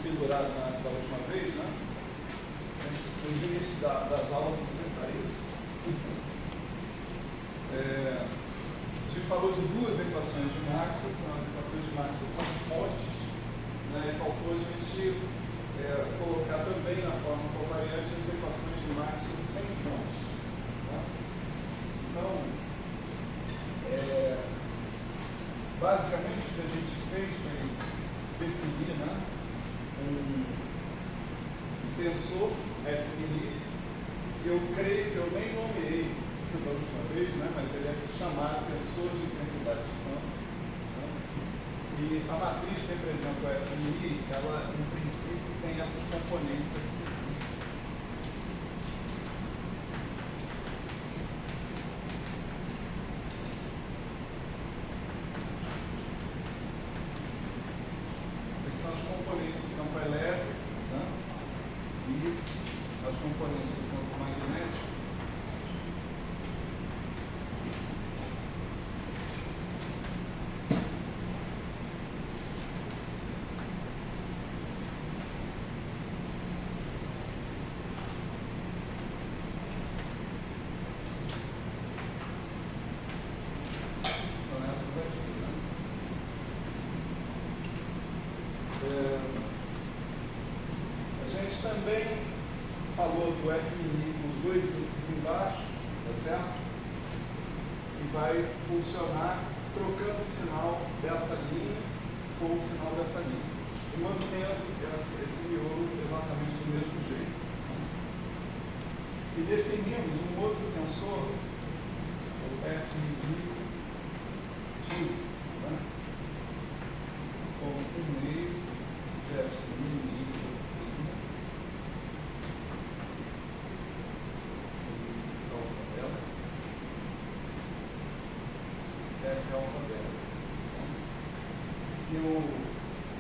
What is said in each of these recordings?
pendurado da última vez, né? Os inícios das aulas são sempre para isso. A gente falou de duas equações de Maxwell, que são as equações de Maxwell com fontes, né? E faltou a gente colocar também na forma covariante as equações de Maxwell sem fontes. Tá? Então, basicamente o que a gente fez foi definir, né, um tensor FMI, que eu creio que eu nem nomeei da última vez, né, mas ele é chamado tensor de intensidade de campo. Né, e a matriz que representa o FMI, ela, em princípio, tem essas componentes aqui. São as componentes do campo elétrico, né? E as componentes do campo magnético. São essas aqui, né? A gente também falou do FMI com os dois índices embaixo, tá certo? Que vai funcionar trocando o sinal dessa linha com o sinal dessa linha, e mantendo esse miolo exatamente do mesmo jeito. E definimos um outro tensor, o FMI né? Com 1,5 versus 1,5 acima. Alfa dela. F alfa dela. E eu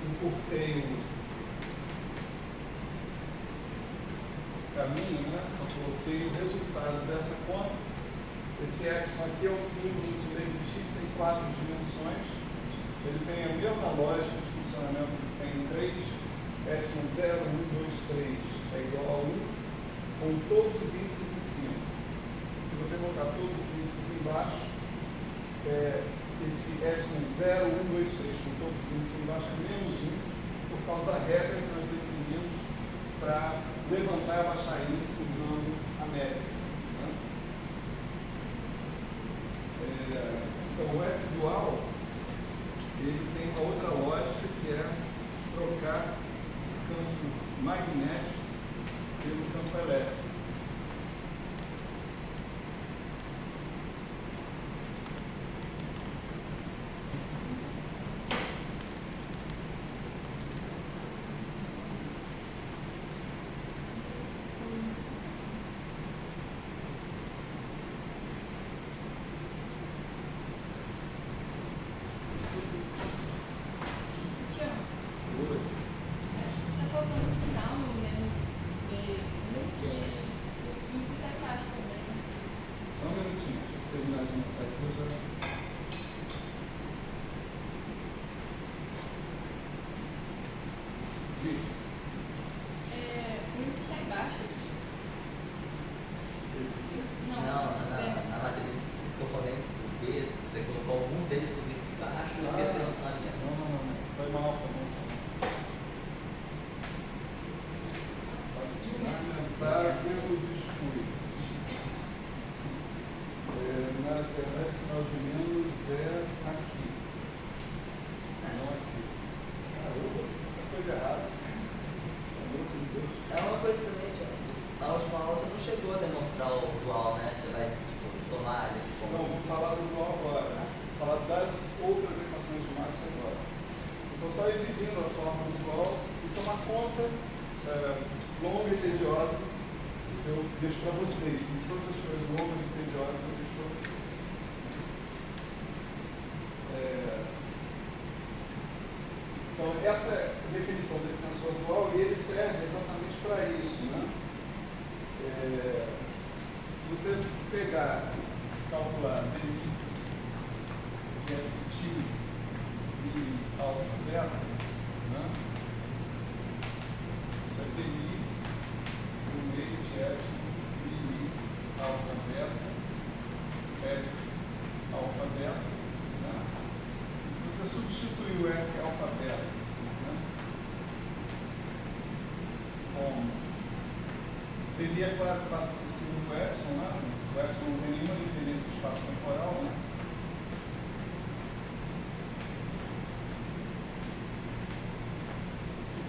encurtei o caminho, né? Só coloquei o resultado dessa conta. Esse epsilon aqui é o símbolo de Leibniz, tem 4 dimensões. Ele tem a mesma lógica de funcionamento que tem 3. Epsilon 0, 1, 2, 3 é igual a 1, com todos os índices em cima. Se você botar todos os índices embaixo, esse epsilon 0, 1, 2, 3 com todos os índices embaixo é menos 1, por causa da regra que nós definimos para levantar e abaixar índice usando a média. Então, o F dual, ele tem uma outra lógica que é trocar o campo magnético pelo campo elétrico. Deixo para vocês, todas as coisas longas e tediosas eu deixo para vocês. Então, essa é a definição desse tensor dual e ele serve exatamente para isso. Né? Se você pegar, calcular dmi de ft e alfa beta, né? seria claro que passa por cima do epsilon lá, o epsilon não tem nenhuma dependência espaço-temporal, né?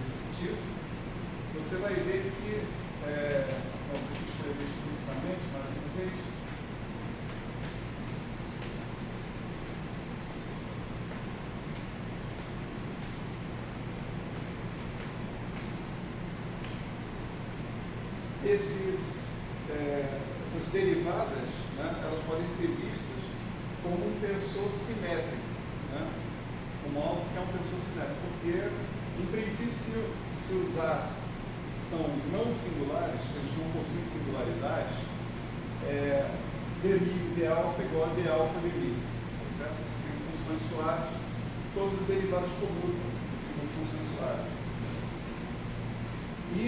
Nesse tipo, você vai ver que, bom, deixa eu escrever explicitamente mais uma vez. Essas derivadas, né, elas podem ser vistas como um tensor simétrico, né, como algo que é um tensor simétrico, porque, em princípio, se usasse são não singulares, se eles não possuem singularidades, dmi de alfa igual a d alfa dmi, tá certo? Você tem funções suaves, todas as derivadas comutam, são funções suaves. E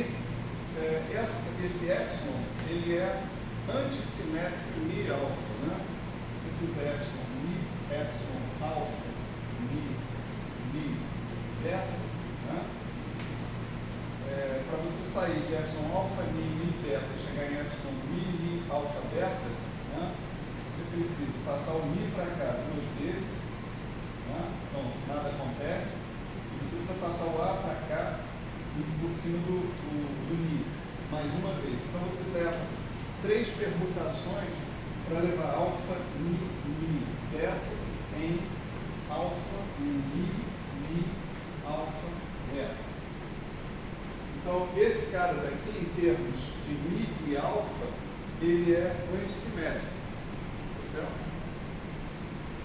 esse epsilon, ele é antissimétrico mi alfa, né? Se você fizer epsilon alfa, mi beta, né? Para você sair de epsilon alfa, mi beta e chegar em epsilon mi alfa beta, né? Você precisa passar o mi para cá 2 vezes, né? Então nada acontece, e você precisa passar o a para cá por cima do mi, mais uma vez. Então você leva 3 permutações para levar alfa, mi, beta em alfa, mi, alfa, beta. Então esse cara daqui, em termos de mi e alfa, ele é antissimétrico, tá certo?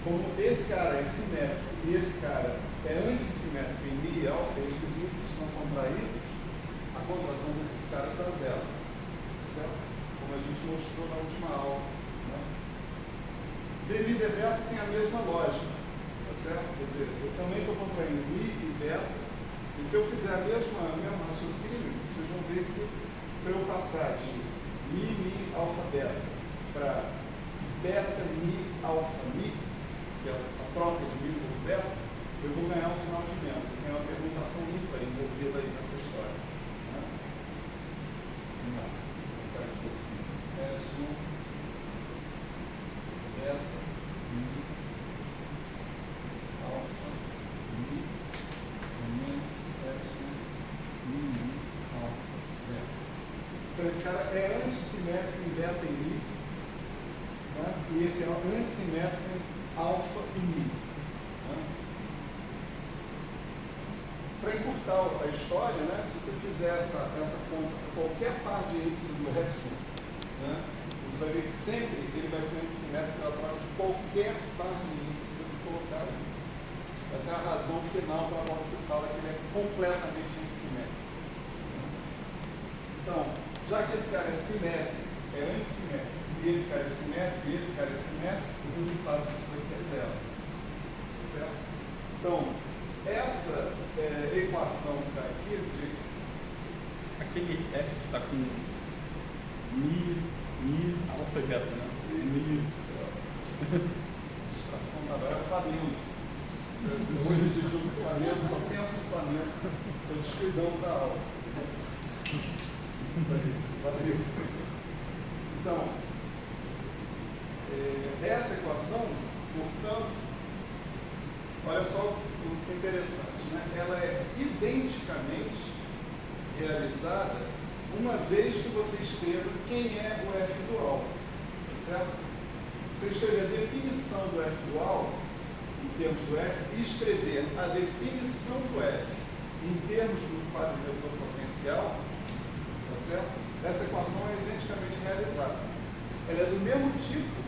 Como esse cara é simétrico e esse cara é antissimétrico em mi e alfa, esses índices estão contraídos, a contração desses caras dá zero, certo? Como a gente mostrou na última aula, né? dmi de beta tem a mesma lógica, tá certo? Quer dizer, eu também estou contraindo mi e beta, e se eu fizer o mesmo raciocínio, vocês vão ver que para eu passar de mi, alfa, beta para beta, mi, alfa, mi, que é a troca de mi por beta, eu vou ganhar um sinal de menos. Eu tenho uma permutação ímpar envolvida aí nessa história. Né? Não. Vou botar aqui assim. Epsilon, beta, mi, alfa, mi, menos epsilon, mi, alfa, beta. Então esse cara é antissimétrico em beta e mi, né? E esse é antissimétrico em alfa e mi. Né? Para encurtar a história, né, se você fizer essa conta para qualquer par de índices do epsilon, né, você vai ver que sempre ele vai ser antissimétrico pela troca de qualquer par de índices que você colocar ali. Essa é a razão final pela qual você fala que ele é completamente antissimétrico. Então, já que esse cara é simétrico, é antissimétrico, e esse cara é simétrico, e esse cara é simétrico, o resultado disso aqui é zero. Certo? Então, essa equação que está aqui, aquele F está com mi, alfa e beta, né? Meu Deus do céu. Distração da hora é Flamengo. Hoje de jogo do Flamengo, só penso no Flamengo. Estou descuidando da aula. Isso aí, valeu. Então, essa equação, portanto, olha só o que é interessante, né? Ela é identicamente realizada uma vez que você escreva quem é o F dual, tá certo? Você escrever a definição do F dual em termos do F e escrever a definição do F em termos do quadro vetor potencial, tá certo? Essa equação é identicamente realizada. Ela é do mesmo tipo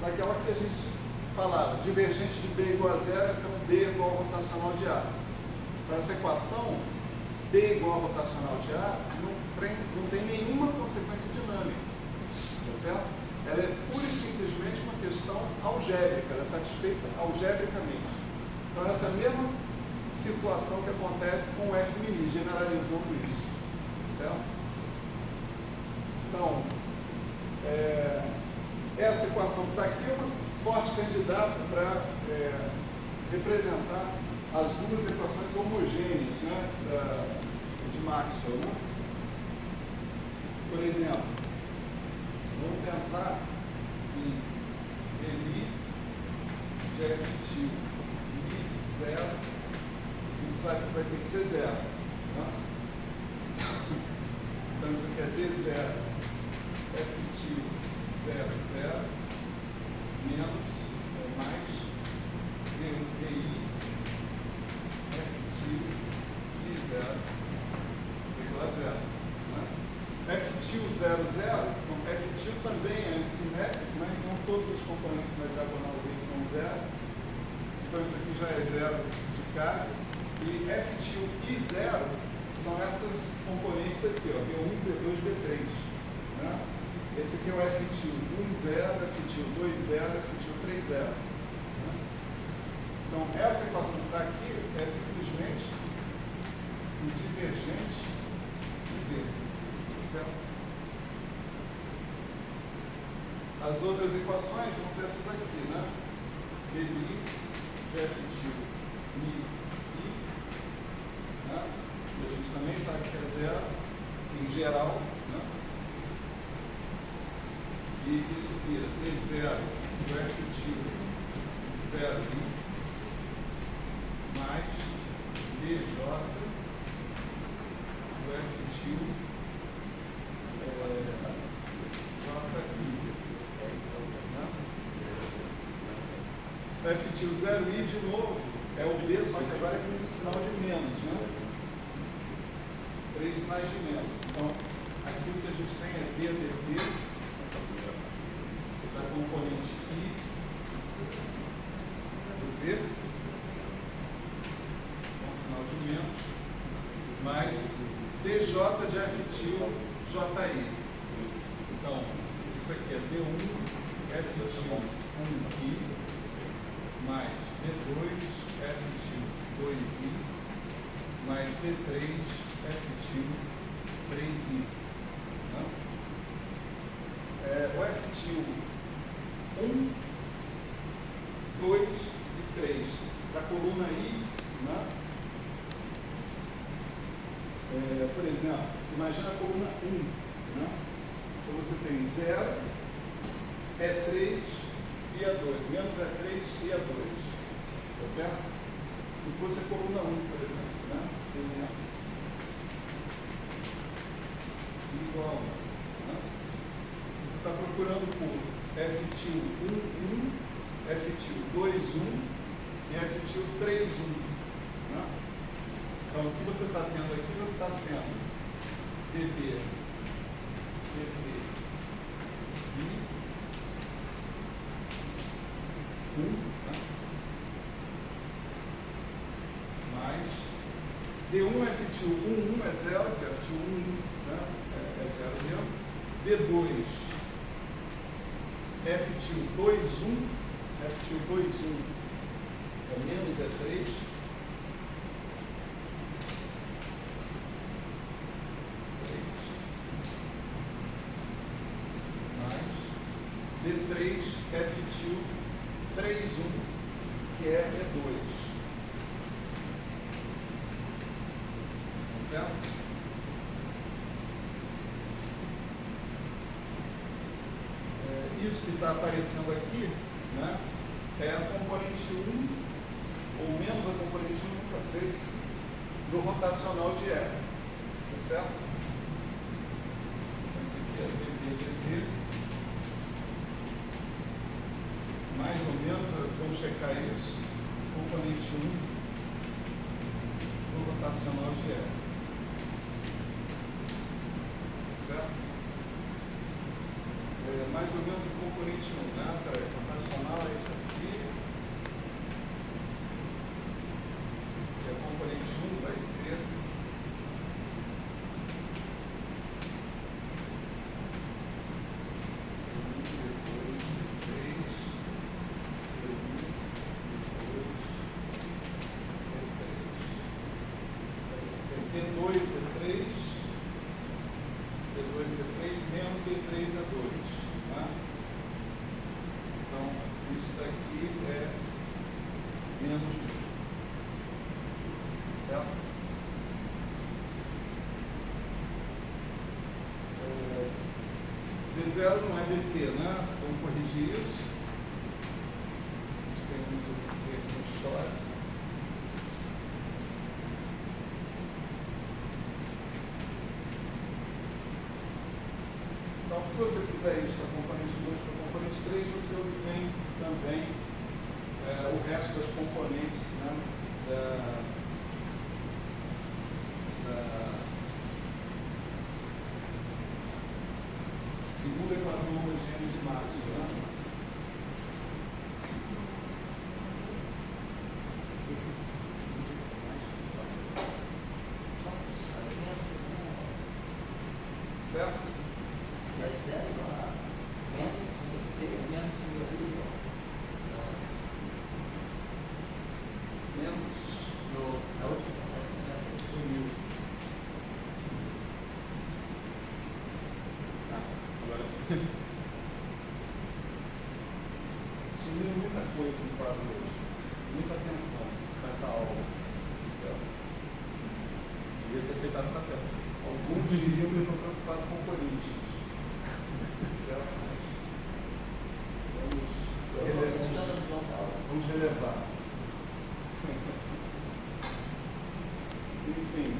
daquela que a gente falava, divergente de B igual a zero, então B igual ao rotacional de A. Para essa equação, B igual ao rotacional de A não tem nenhuma consequência dinâmica, tá certo? Ela é pura e simplesmente uma questão algébrica, ela é satisfeita algebricamente. Então essa é a mesma situação que acontece com o F mini, generalizando isso, tá certo? Então, essa equação que está aqui é uma forte candidata para representar as duas equações homogêneas, né, de Maxwell. Né? Por exemplo, vamos pensar em DI de F tio I zero. A gente sabe que vai ter que ser zero. Né? Então isso aqui é D0 F tio 0, 0 menos ou mais D1 DI F tio I0 igual a 0. Né? F tio 0, 0, então F tio também é antissimétrico, né? Então todos os componentes na diagonal dele são 0. Então isso aqui já é 0 de carga. E F tio I0 são essas componentes aqui, ó, B1, B2, B3. Né? Esse aqui é o F tio 1, 0, F tio 2, 0, F tio 3, 0. Né? Então, essa equação que está aqui é simplesmente o divergente de D. Certo? As outras equações vão ser essas aqui, né? DI de F tio I. Né? E a gente também sabe que é 0 em geral. Né? E isso vira D0 do F tio 0 mais DJ do F tio JI. O F tio 0i de novo é o D, só que agora é com um sinal de menos, né? 3 sinais de menos. Então, aqui o que a gente tem é D dt da componente I do D, com sinal de menos, mais DJ de F tio JI. Então, isso aqui é D1 F tio 1i mais D2 F tio 2i mais D3 F tio 3i. Né? O F tio 1, 2 e 3 da coluna I, né? Por exemplo, imagina a coluna 1. Né? Então você tem 0, E3 e A2, menos E3 e A2. Tá certo? Se fosse a coluna 1, por exemplo. Né? Exemplo. Igual. Né? Você está procurando por F tio 1, 1, F tio 2, 1 e F tio 3, 1. Né? Então, o que você está tendo aqui está sendo DD, I, 1, né? Mais D1 F tio 1, 1 é 0, que é F tio 1, 1, né? É 0 mesmo. D2 F tio 2, 1, F tio 2, 1 é menos E3. D3 F tio 3, 1, que é E2. Tá certo? Isso que está aparecendo aqui, né, é a componente 1, ou menos a componente 1, nunca sei, do rotacional de E. Tá certo? Então, isso aqui é DD. Mais ou menos, vamos checar isso, componente 1 do rotacional de E. Certo? Mais ou menos o componente 1, né? Peraí, rotacional é isso aqui. E a componente 1 vai ser D2 E3 menos D3 E2. Tá? Então, isso daqui é menos 1. Certo? D0 zero não é dt, né? Vamos corrigir isso. A gente tem um sobre C aqui na história. Então, se você fizer isso para a componente 2 para a componente 3, você obtém também o resto das componentes, né, da segunda equação homogênea de Maxwell. Né? Certo? Sumiu muita coisa no quadro hoje. Muita atenção nessa aula. Certo? Devia ter aceitado o café. Alguns diriam que eu estou preocupado com o Corinthians. Certo? Vamos relevar. Enfim.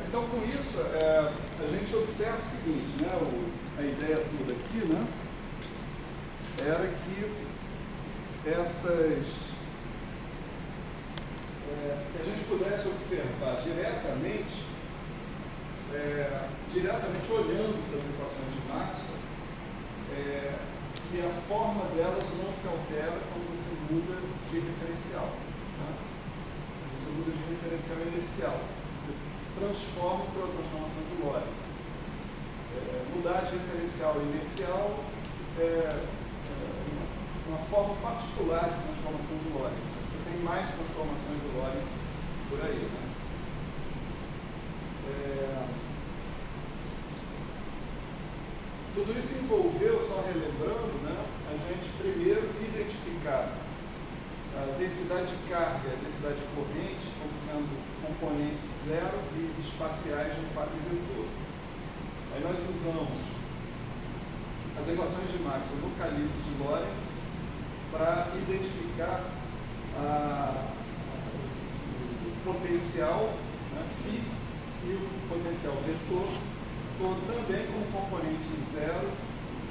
Então, com isso, a gente observa o seguinte, né? A ideia toda aqui, né? Era que que a gente pudesse observar diretamente olhando para as equações de Maxwell, que a forma delas não se altera quando você muda de referencial. Tá? Você muda de referencial inercial. Você transforma para a transformação de Lorentz. Mudar de referencial inercial uma forma particular de transformação de Lorentz. Você tem mais transformações de Lorentz por aí, né? Tudo isso envolveu, só relembrando, né, a gente primeiro identificar a densidade de carga e a densidade de corrente como sendo componentes zero e espaciais de um quadro vetor. Aí nós usamos as equações de Maxwell no calibre de Lorentz para identificar o potencial, né, φ, e o potencial vetor, também como componentes zero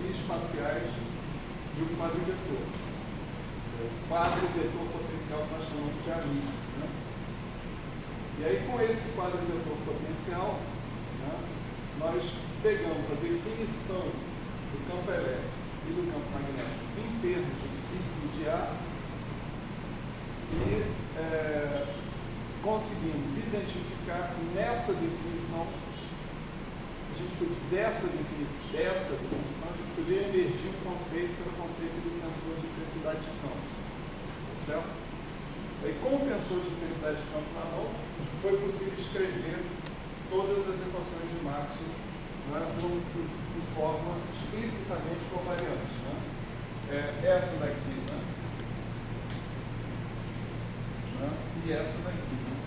e espaciais de um quadro vetor. O quadro vetor potencial que nós chamamos de amigo. Né? E aí, com esse quadro vetor potencial, né, nós pegamos a definição do campo elétrico e do campo magnético em termos de φ e de A e conseguimos identificar nessa definição, dessa definição, a gente poderia emergir um conceito que era o conceito do tensor de intensidade de campo. Certo? E com o tensor de intensidade de campo na mão, foi possível escrever todas as equações de Maxwell, né, de forma explicitamente covariante. Né? Essa daqui, né? E essa daqui. Né?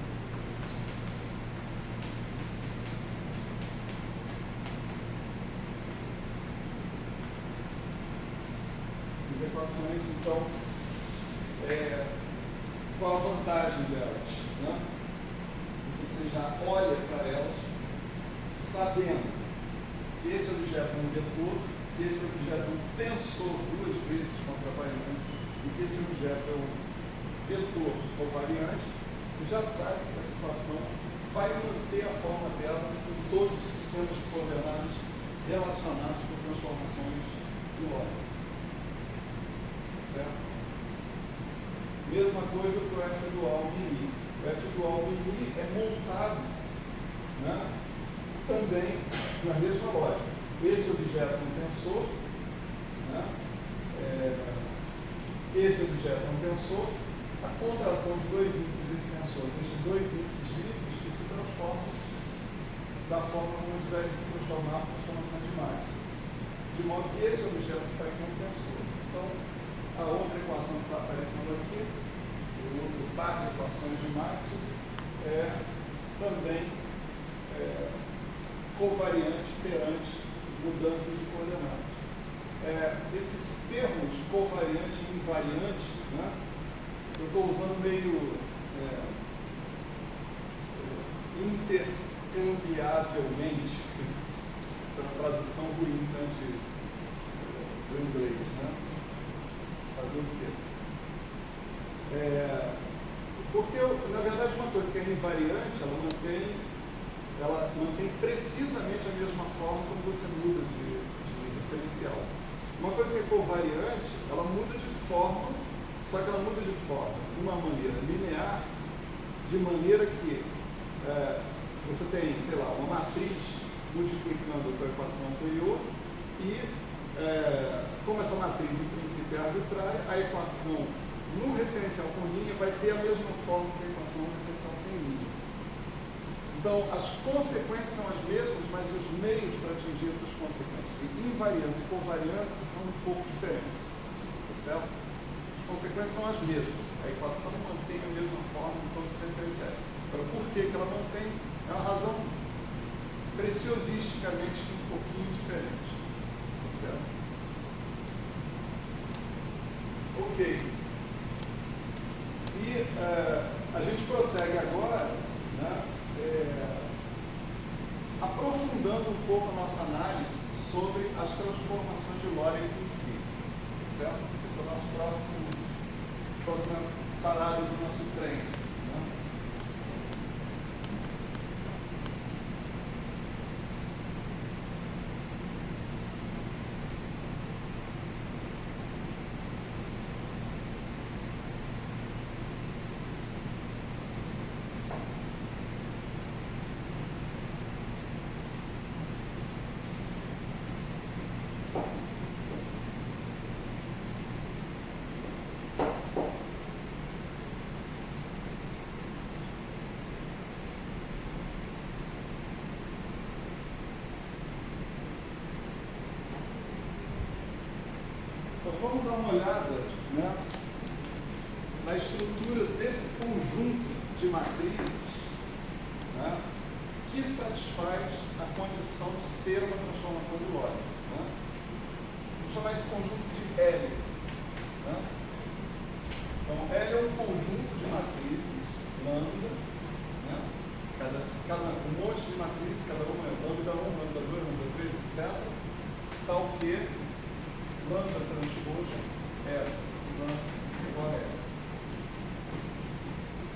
Essas equações, então, qual a vantagem delas? Né? Você já olha para elas sabendo que esse objeto é um vetor, que esse objeto é um tensor duas vezes contravariante e que esse objeto é um vetor covariante. Você já sabe que essa equação vai manter a forma dela em todos os sistemas de coordenadas relacionados por transformações de Lorentz. Certo? Mesma coisa para o F dual Mini. O F dual Mini é montado, né, também na mesma lógica. Esse objeto é um tensor, né, esse objeto é um tensor, a contração de dois índices desse tensor deixa dois índices livres que se transformam da forma como eles devem se transformar por transformação de Maxwell. De modo que esse objeto está aqui é um tensor. Então, a outra equação que está aparecendo aqui, o outro par de equações de Maxwell, também covariante perante mudanças de coordenadas. Esses termos covariante e invariante, né, eu estou usando meio intercambiavelmente, essa é uma tradução ruim, né, do inglês, né? Fazer o quê? Porque, na verdade, uma coisa que é invariante, ela mantém precisamente a mesma forma quando você muda de diferencial. Uma coisa que é covariante, ela muda de forma, só que ela muda de forma de uma maneira linear, de maneira que você tem, sei lá, uma matriz multiplicando com a equação anterior e, como essa matriz em princípio é arbitrária, a equação no referencial com linha vai ter a mesma forma que a equação no referencial sem linha. Então, as consequências são as mesmas, mas os meios para atingir essas consequências de invariância e covariância são um pouco diferentes. Tá certo? As consequências são as mesmas. A equação mantém a mesma forma em todos os referenciais. Agora, por que ela mantém? É uma razão preciosisticamente um pouquinho diferente. Tá certo? Ok. E a gente prossegue agora, né, aprofundando um pouco a nossa análise sobre as transformações de Lorentz em si. Certo? Esse é o nosso próxima parada do nosso treino. Né? Vamos dar uma olhada, né, na estrutura desse conjunto de matrizes, né, que satisfaz a condição de ser uma transformação de Lorentz. Né? Vamos chamar esse conjunto de L. Né? Então, L é um conjunto de matrizes, lambda, né? Um monte de matrizes, cada uma é lambda 1, lambda 2, lambda 3, etc. Tal que lambda transposto é lambda igual a L.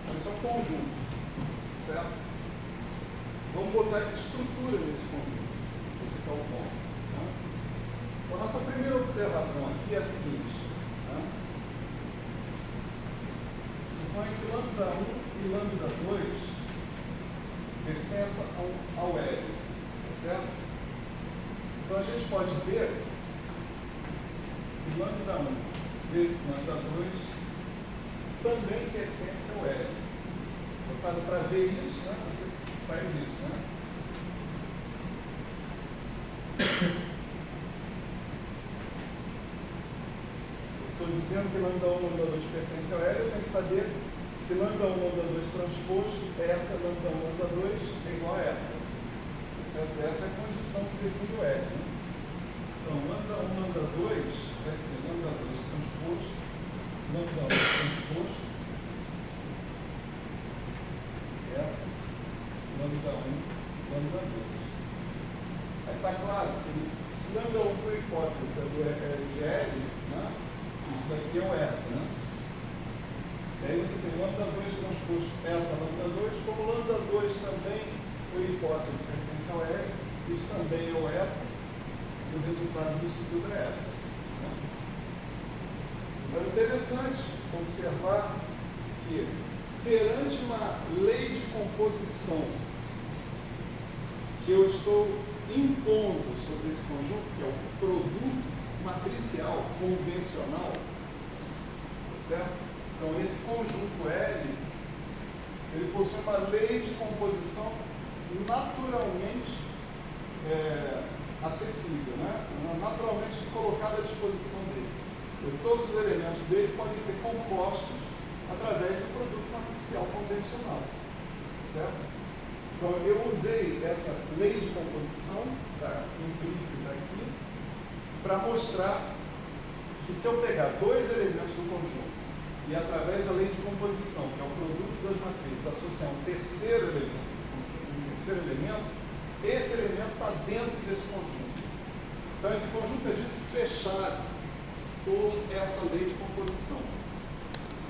Então, isso é um conjunto, certo? Vamos botar estrutura nesse conjunto. Esse aqui é o ponto. Né? Então, a nossa primeira observação aqui é a seguinte. Né? Suponha que lambda 1 e lambda 2 pertençam ao L. Tá certo? Então, a gente pode ver que lambda 1 vezes lambda 2 também pertence ao L. Para ver isso, né, você faz isso. Né? Estou dizendo que lambda 1 e lambda 2 pertence ao L, eu tenho que saber se lambda 1 e lambda 2 transposto, eta, lambda 1 e lambda 2 é igual a eta. Certo? Essa é a condição que define o L. Né? Então, lambda 1 e lambda 2 vai ser lambda 2 transposto, lambda 1 transposto, lambda 1, lambda 2. Aí está claro que se lambda 1 por hipótese é do LGL, né, isso daqui é o eta. Né? E aí você tem lambda 2 transposto eta, lambda 2, como lambda 2 também por hipótese pertence ao L, isso também é o eta, e o resultado disso tudo é eta. Né? Então é interessante observar que perante uma lei de composição que eu estou impondo sobre esse conjunto, que é o produto matricial convencional, certo? Então, esse conjunto L, ele possui uma lei de composição naturalmente acessível, né? Naturalmente colocada à disposição dele. Todos os elementos dele podem ser compostos através do produto matricial convencional, certo? Então, eu usei essa lei de composição está implícita aqui, para mostrar que se eu pegar dois elementos do conjunto e através da lei de composição, que é o produto das matrizes, associar um terceiro elemento, esse elemento está dentro desse conjunto. Então esse conjunto é dito fechado por essa lei de composição,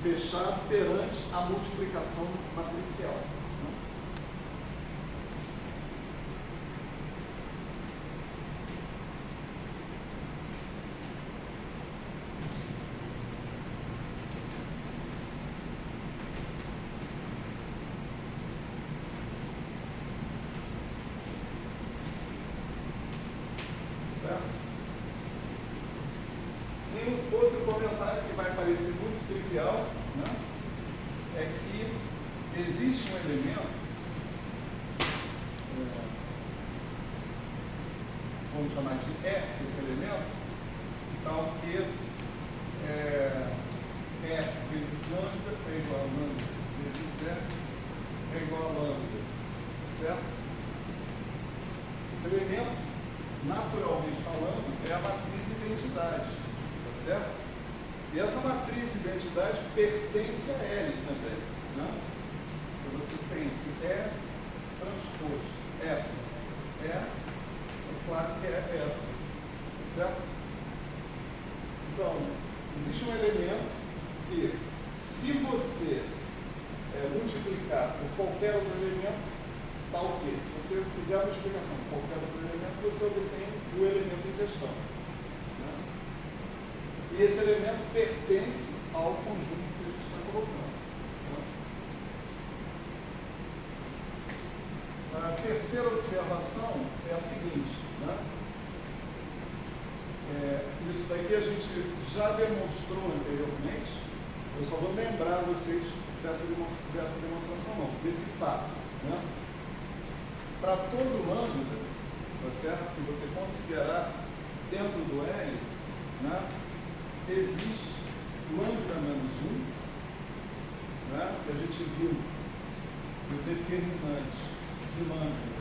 fechado perante a multiplicação matricial. E outro comentário que vai parecer muito trivial, né, é que existe um elemento, vamos chamar de E, esse elemento, tal que E vezes lambda é igual a lambda vezes E é igual a lambda, certo? Esse elemento, naturalmente falando, é a matriz identidade, tá certo? E essa matriz identidade pertence a L também, né? Então você tem que E transposto é claro que é, tá certo? Então, existe um elemento que, se você multiplicar por qualquer outro elemento, está o quê? Se você fizer a multiplicação por qualquer outro elemento, você obtém o elemento em questão. Né? E esse elemento pertence ao conjunto que a gente está colocando. Né? A terceira observação é a seguinte, né? Isso daqui a gente já demonstrou anteriormente, eu só vou lembrar vocês dessa demonstração não, desse fato. Né? Para todo lambda, tá certo? Que você considerar dentro do L, né? Existe lambda menos 1, né? Que a gente viu que o determinante de lambda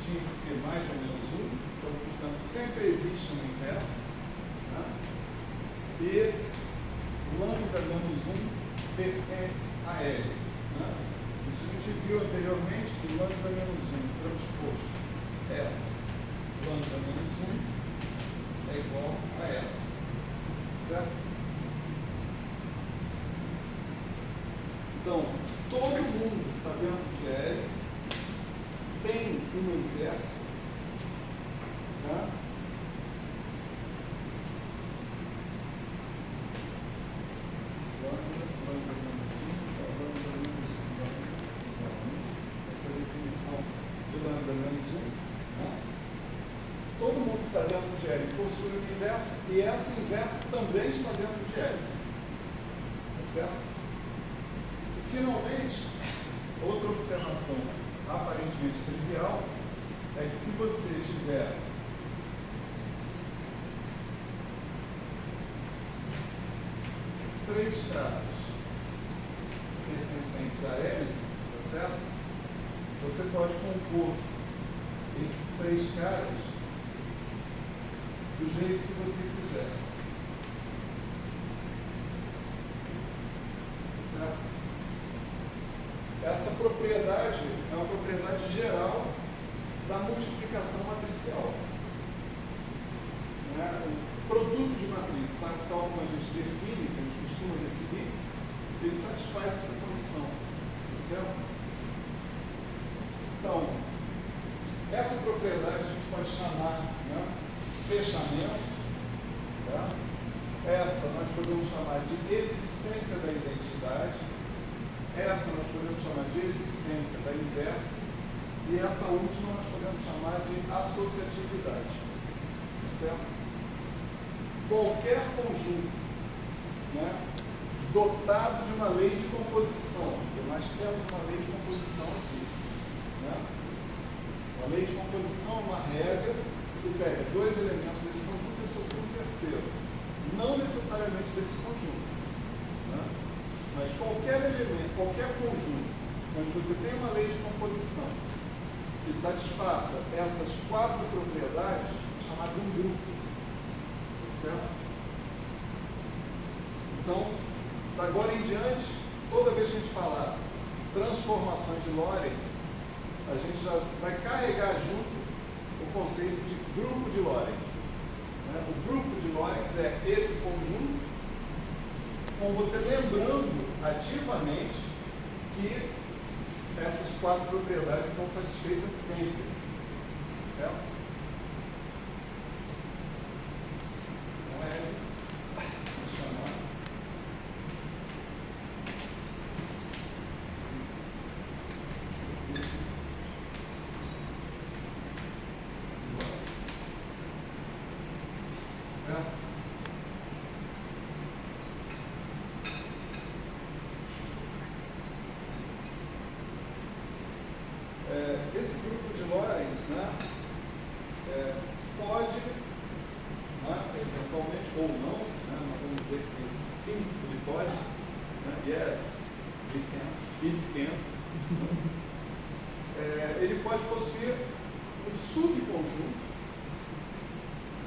tinha que ser mais ou menos 1, então, portanto, sempre existe uma inversa, né? E lambda menos 1 pertence a L. Né? Isso a gente viu anteriormente que lambda menos 1 transposto é lambda menos 1 é igual a L. Certo? Então, todo mundo que está dentro de L tem uma inversa, né? Essa definição de lambda menos 1, né? Todo mundo que está dentro de L possui uma inversa e essa inversa também está dentro de L. Tá certo? E finalmente, outra observação aparentemente trivial é que se você tiver três caras pertencentes a L, tá certo? Você pode compor esses três caras do jeito que você quiser. Tá certo? Essa propriedade é uma propriedade geral da multiplicação matricial. Né? O produto de matriz, tal como a gente define, que a gente costuma definir, ele satisfaz essa condição. Tá certo? Então, essa propriedade a gente pode chamar, né, fechamento. Tá? Essa nós podemos chamar de existência da identidade. Essa nós podemos chamar de existência da inversa. E essa última nós podemos chamar de associatividade. Tá certo? Qualquer conjunto, né, dotado de uma lei de composição, porque nós temos uma lei de composição aqui. Né? A lei de composição é uma regra que pega dois elementos desse conjunto e associa um terceiro. Não necessariamente desse conjunto. Né? Mas qualquer elemento, qualquer conjunto, onde você tem uma lei de composição que que satisfaça essas 4 propriedades é chamado de um grupo. Certo? Então, da agora em diante, toda vez que a gente falar transformações de Lorentz, a gente já vai carregar junto o conceito de grupo de Lorentz. Né? O grupo de Lorentz é esse conjunto, com você lembrando ativamente que essas 4 propriedades são satisfeitas sempre. Certo? Então vou chamar. Certo? Esse grupo de Lorentz, né, pode, né, eventualmente, ou não, né, nós vamos ver que sim, ele pode, né, yes, it can, ele pode possuir um subconjunto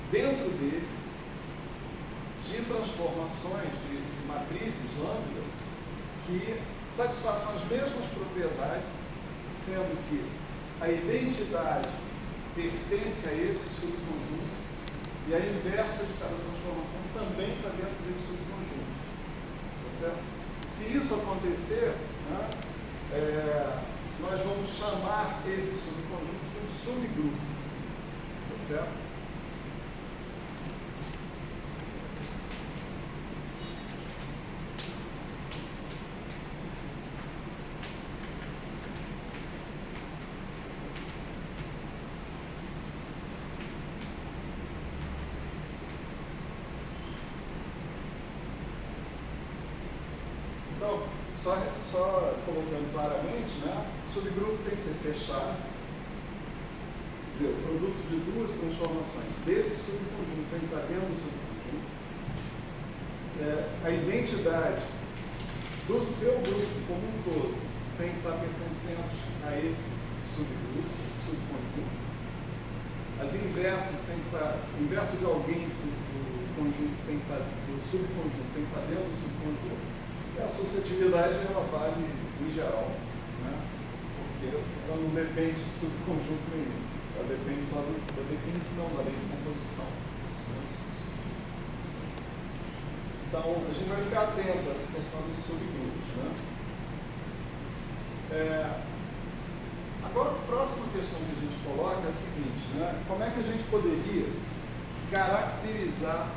dentro dele de transformações de matrizes lambda que satisfaçam as mesmas propriedades, sendo que a identidade pertence a esse subconjunto e a inversa de cada transformação também está dentro desse subconjunto. Tá certo? Se isso acontecer, né, nós vamos chamar esse subconjunto de um subgrupo. Tá certo? Então, só colocando claramente, né, o subgrupo tem que ser fechado, quer dizer, o produto de 2 transformações desse subconjunto tem que estar dentro do subconjunto. A identidade do seu grupo como um todo tem que estar pertencente a esse subgrupo, esse subconjunto. As inversas tem que estar, a inversa de alguém do conjunto tem que estar, do subconjunto tem que estar dentro do subconjunto. E a associatividade ela vale em geral, né? Porque ela não depende de subconjunto nenhum, ela depende só da definição da lei de composição. Né? Então, a gente vai ficar atento a essa questão dos subgrupos. Né? Agora, a próxima questão que a gente coloca é a seguinte, né? Como é que a gente poderia caracterizar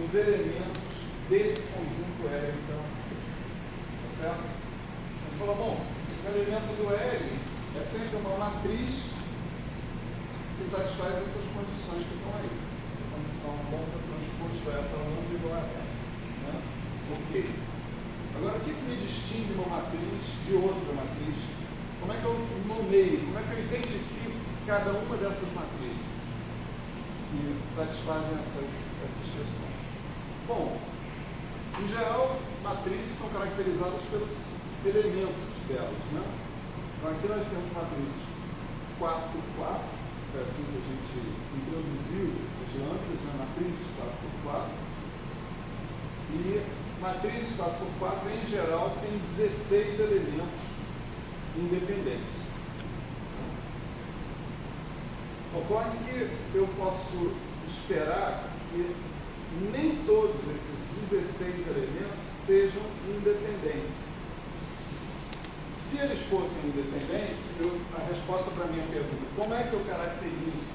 os elementos desse conjunto L, então? Tá certo? A gente fala, bom, o elemento do L é sempre uma matriz que satisfaz essas condições que estão aí. Essa condição longa transposto é para lambda igual a L. Né? Ok. Agora, o que me distingue uma matriz de outra matriz? Como é que eu nomeio, como é que eu identifico cada uma dessas matrizes que satisfazem essas questões? Bom, em geral, matrizes são caracterizadas pelos elementos delas. Né? Então, aqui nós temos matrizes 4x4, foi assim que a gente introduziu essas lâmpadas, né? Matrizes 4x4. E matrizes 4x4, em geral, tem 16 elementos independentes. Ocorre que eu posso esperar que nem todos esses 16 elementos sejam independentes. Se eles fossem independentes, a resposta para a minha pergunta, como é que eu caracterizo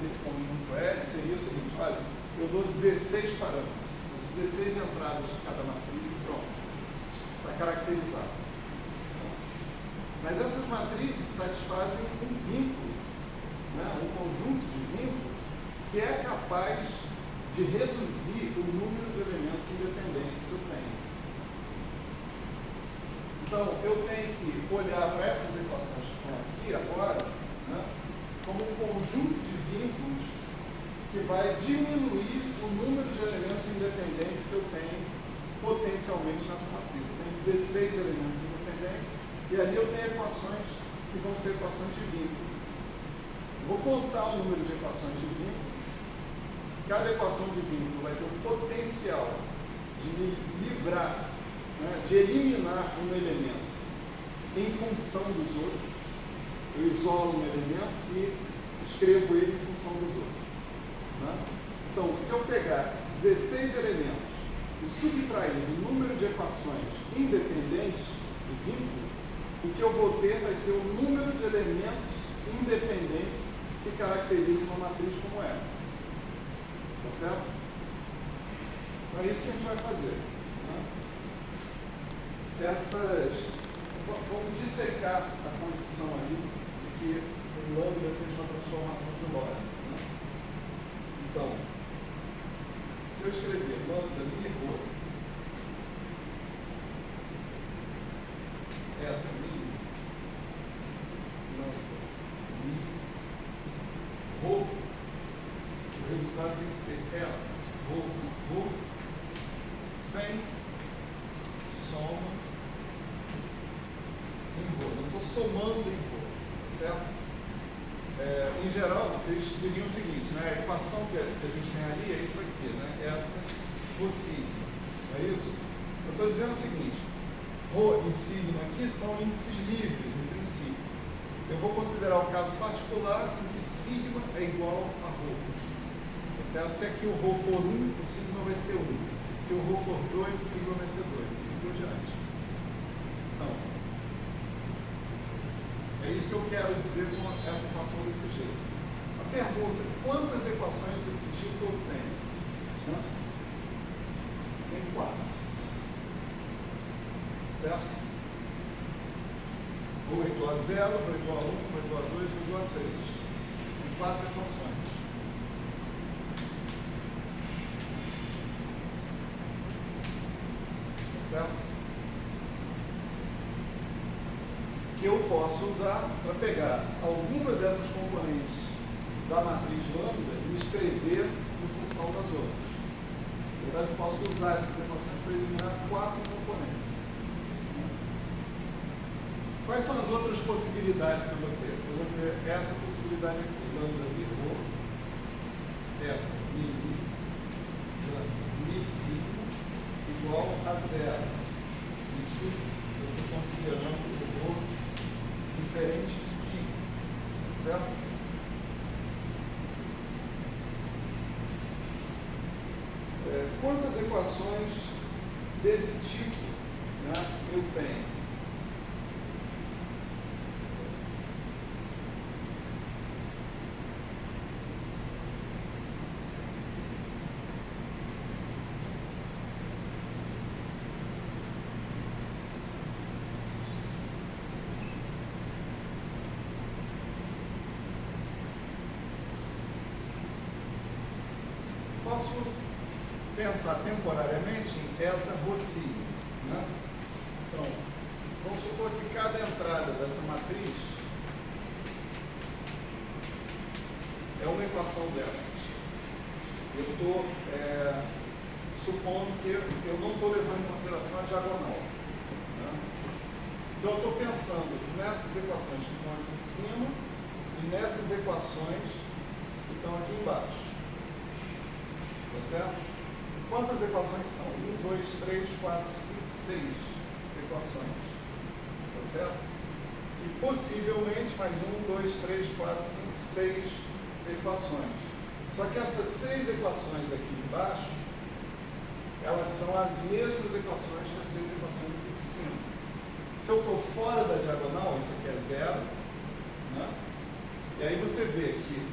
esse conjunto L, seria o seguinte, olha, eu dou 16 parâmetros, 16 entradas de cada matriz e pronto, está caracterizado. Mas essas matrizes satisfazem um vínculo, né, um conjunto de vínculos que é capaz de reduzir o número de elementos independentes que eu tenho. Então, eu tenho que olhar para essas equações que estão aqui agora, né, como um conjunto de vínculos que vai diminuir o número de elementos independentes que eu tenho potencialmente nessa matriz. Eu tenho 16 elementos independentes e ali eu tenho equações que vão ser equações de vínculo. Vou contar o número de equações de vínculo. Cada equação de vínculo vai ter o potencial de me livrar, né, de eliminar um elemento em função dos outros. Eu isolo um elemento e escrevo ele em função dos outros. Né? Então, se eu pegar 16 elementos e subtrair o número de equações independentes de vínculo, o que eu vou ter vai ser o número de elementos independentes que caracterizam uma matriz como essa. Tá certo? Então é isso que a gente vai fazer. Né? Vamos dissecar a condição ali de que o lambda seja uma transformação de Lorentz. Né? Então, se eu escrever lambda mi rho eta mi lambda mi rho, o resultado tem que ser eta rho sem soma em rho. Não estou somando em rho, certo? Em geral, vocês diriam o seguinte, né? A equação que a gente tem ali é isso aqui, né? Eta rho sigma, não é isso? Eu estou dizendo o seguinte, rho e sigma aqui são índices livres entre si. Eu vou considerar o caso particular em que sigma é igual a rho. Tá certo? Se aqui o rho for 1, o sigma vai ser 1. Se o rho for 2, o sigma vai ser 2, assim por diante. Então, é isso que eu quero dizer com essa equação desse jeito. A pergunta, quantas equações desse tipo eu tenho? Né? Tem 4. Certo? Rho é igual a 0, rho é igual a 1, rho é igual a 2, rho é igual a 3. Tem 4 equações. Certo? Que eu posso usar para pegar alguma dessas componentes da matriz lambda e escrever em função das outras. Na verdade, eu posso usar essas equações para eliminar 4 componentes. Quais são as outras possibilidades que eu vou ter? Eu vou ter essa possibilidade aqui, lambda mi rho, eta mi mi, lambda mi sigma, igual a 0. Isso eu estou considerando o rho diferente de sigma, certo? Quantas equações desse tipo, né, eu tenho? Posso pensar temporariamente em eta rho sigma, né? Então, vamos supor que cada entrada dessa matriz é uma equação dessas. Eu estou supondo que eu não estou levando em consideração a diagonal. Né? Então, eu estou pensando nessas equações que estão aqui em cima e nessas equações que estão aqui embaixo. Tá certo? Quantas equações são? 1, 2, 3, 4, 5, 6 equações. Tá certo? E possivelmente mais 1, 2, 3, 4, 5, 6 equações. Só que essas 6 equações aqui embaixo, elas são as mesmas equações que as 6 equações aqui de cima. Se eu estou fora da diagonal, isso aqui é 0, né? E aí você vê que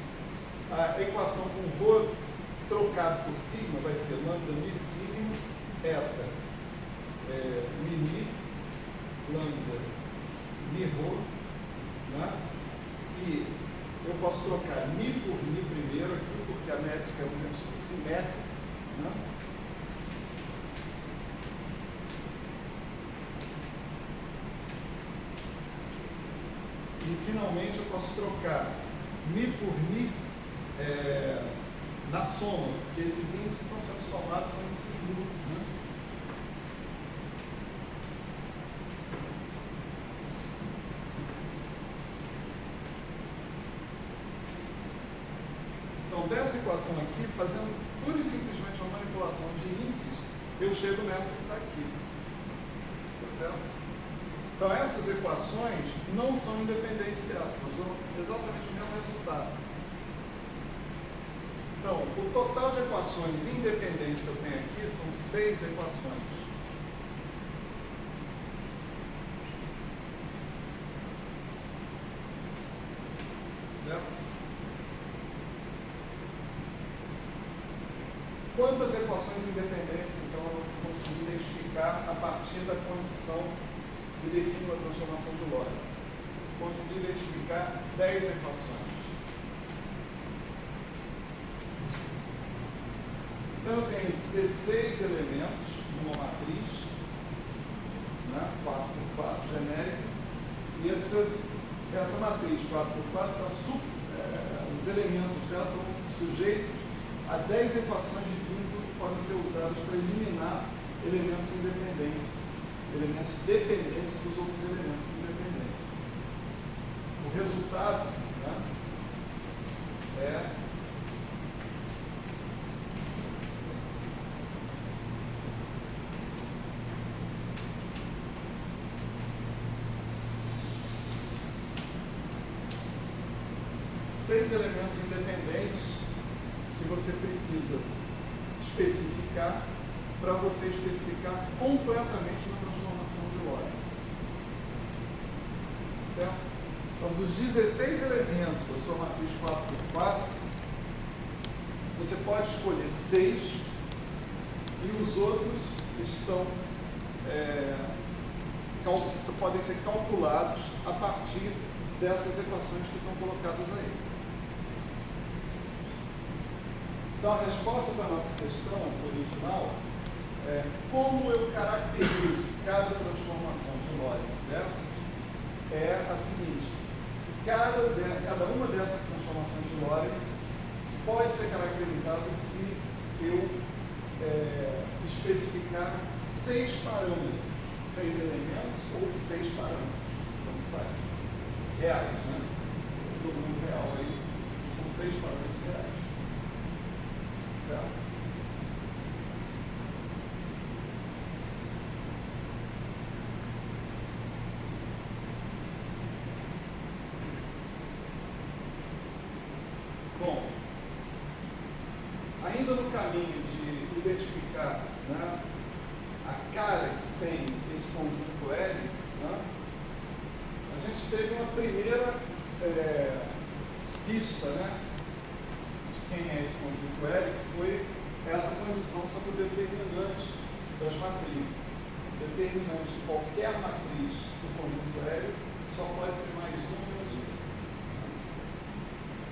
a equação com rho trocado por sigma vai ser lambda mi sigma eta mi mi lambda mi rho, né? E eu posso trocar mi por mi primeiro aqui, porque a métrica é uma métrica simétrica, né? E finalmente eu posso trocar mi por mi na soma, porque esses índices estão sendo somados, são índices múltiplos, né? equação aqui, fazendo pura e simplesmente uma manipulação de índices, eu chego nessa que está aqui. Tá certo? Então essas equações não são independentes dessas, elas dão exatamente o mesmo resultado. Então, o total de equações independentes que eu tenho aqui são 6 equações. Certo? Quantas equações independentes, então, eu consegui identificar a partir da condição que define uma transformação de Lorentz? Consegui identificar 10 equações. Então, eu tenho 16 elementos numa matriz, né, 4x4 genérica, e essa matriz 4x4 os elementos dela estão sujeitos a 10 equações de vínculo que podem ser usadas para eliminar elementos independentes, elementos dependentes dos outros elementos independentes. O resultado, né, é seis elementos independentes que você precisa especificar para você especificar completamente uma transformação de Lorentz. Certo? Então, dos 16 elementos da sua matriz 4x4, você pode escolher 6 e os outros podem ser calculados a partir dessas equações que estão colocadas aí. Então, a resposta para a nossa questão original é como eu caracterizo cada transformação de Lorentz dessas é a seguinte: cada uma dessas transformações de Lorentz pode ser caracterizada se eu especificar 6 parâmetros, 6 elementos ou 6 parâmetros, tanto faz, reais, né? Todo mundo real aí, são 6 parâmetros reais. Certo? Bom, ainda no caminho de identificar, né, a cara que tem esse conjunto L, né, a gente teve uma primeira pista, né, quem é esse conjunto L, que foi essa condição sobre o determinante das matrizes. O determinante de qualquer matriz do conjunto L só pode ser mais um menos um.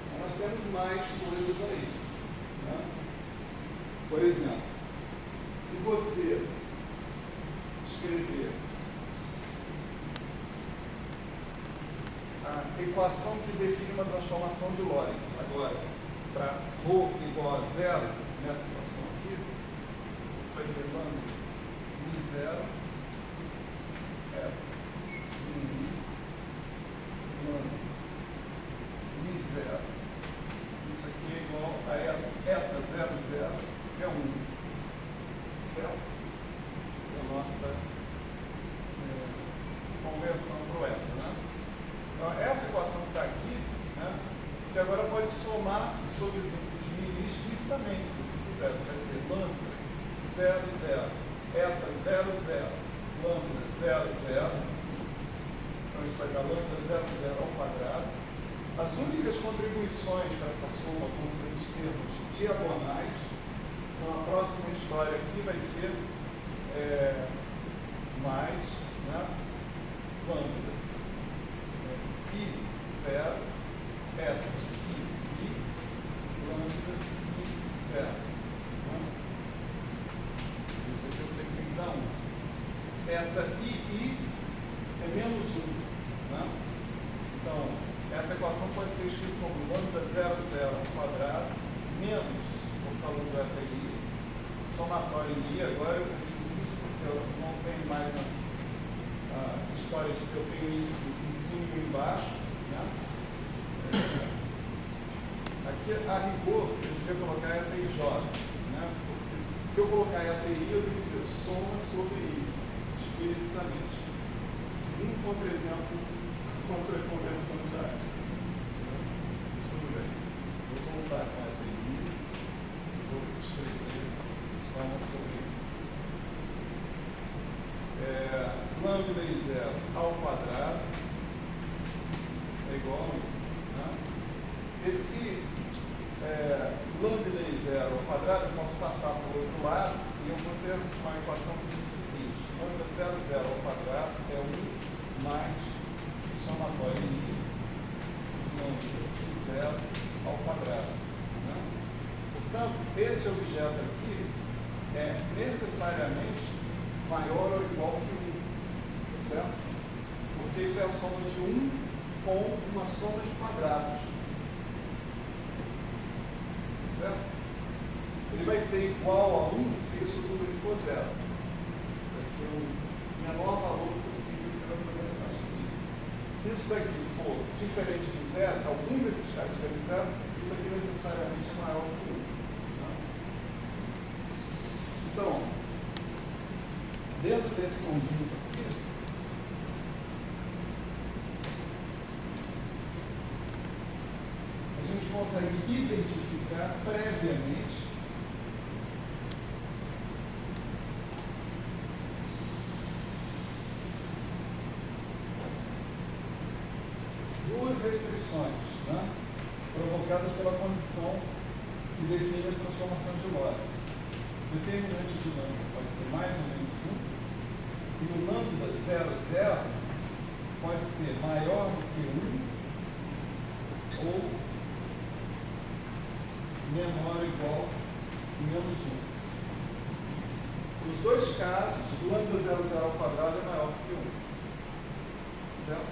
Então, nós temos mais coisas aí. Né? Por exemplo, se você escrever a equação que define uma transformação de Lorentz agora, para ρ igual a 0, nessa equação aqui, você vai ter lambda mi0 é lambda mi0. Isso aqui é igual a eta 00, que é 1. Certo? É a nossa conversão para o eta, né? Então, essa equação que está aqui, né, você agora pode somar sobre os índices mi explicitamente, se você quiser. Você vai ter lambda 00, eta 00, lambda 00. Então isso vai dar lambda 00 ao quadrado. As únicas contribuições para essa soma vão ser os termos diagonais. Então a próxima história aqui vai ser mais, né, lambda I 0, eta I, lambda I 0. Isso aqui eu sei que tem que dar 1. Eta I é menos 1. Né? Então, essa equação pode ser escrita como lambda 00 ao quadrado, menos, por causa do eta I, somatório em I. Agora eu preciso disso porque eu não tenho mais a história de que eu tenho isso em cima e embaixo. Né? Aqui, a rigor, eu podia colocar EATIJ, né? Porque se eu colocar EATI, eu tenho que dizer soma sobre I, explicitamente. Segundo contra-exemplo, contra a convenção de Einstein. Mas tudo bem. Vou voltar com EATI e vou escrever soma sobre I. Lambda I zero ao quadrado é igual a 1. Né? Esse lambda I zero ao quadrado eu posso passar para o outro lado e eu vou ter uma equação que diz o seguinte: lambda 0 ao quadrado é 1 mais somatório I lambda I zero ao quadrado. Né? Portanto, esse objeto aqui é necessariamente maior ou igual que 1. Certo? Porque isso é a soma de 1 com uma soma de quadrados. Certo? Ele vai ser igual a 1 se isso tudo aqui for zero. Vai ser o menor valor possível que eu vou assumir. Se isso daqui for diferente de zero, se algum desses caras for diferente de zero, isso aqui necessariamente é maior que 1. Tá? Então, dentro desse conjunto aqui, a gente consegue identificar previamente duas restrições, né, provocadas pela condição que define as transformações de Lorentz. O determinante de lambda pode ser mais ou menos 1, e o lambda 0,0 pode ser maior do que 1 ou menor ou igual que menos 1. Nos dois casos, o lambda 0,0 ao quadrado é maior que 1. Certo?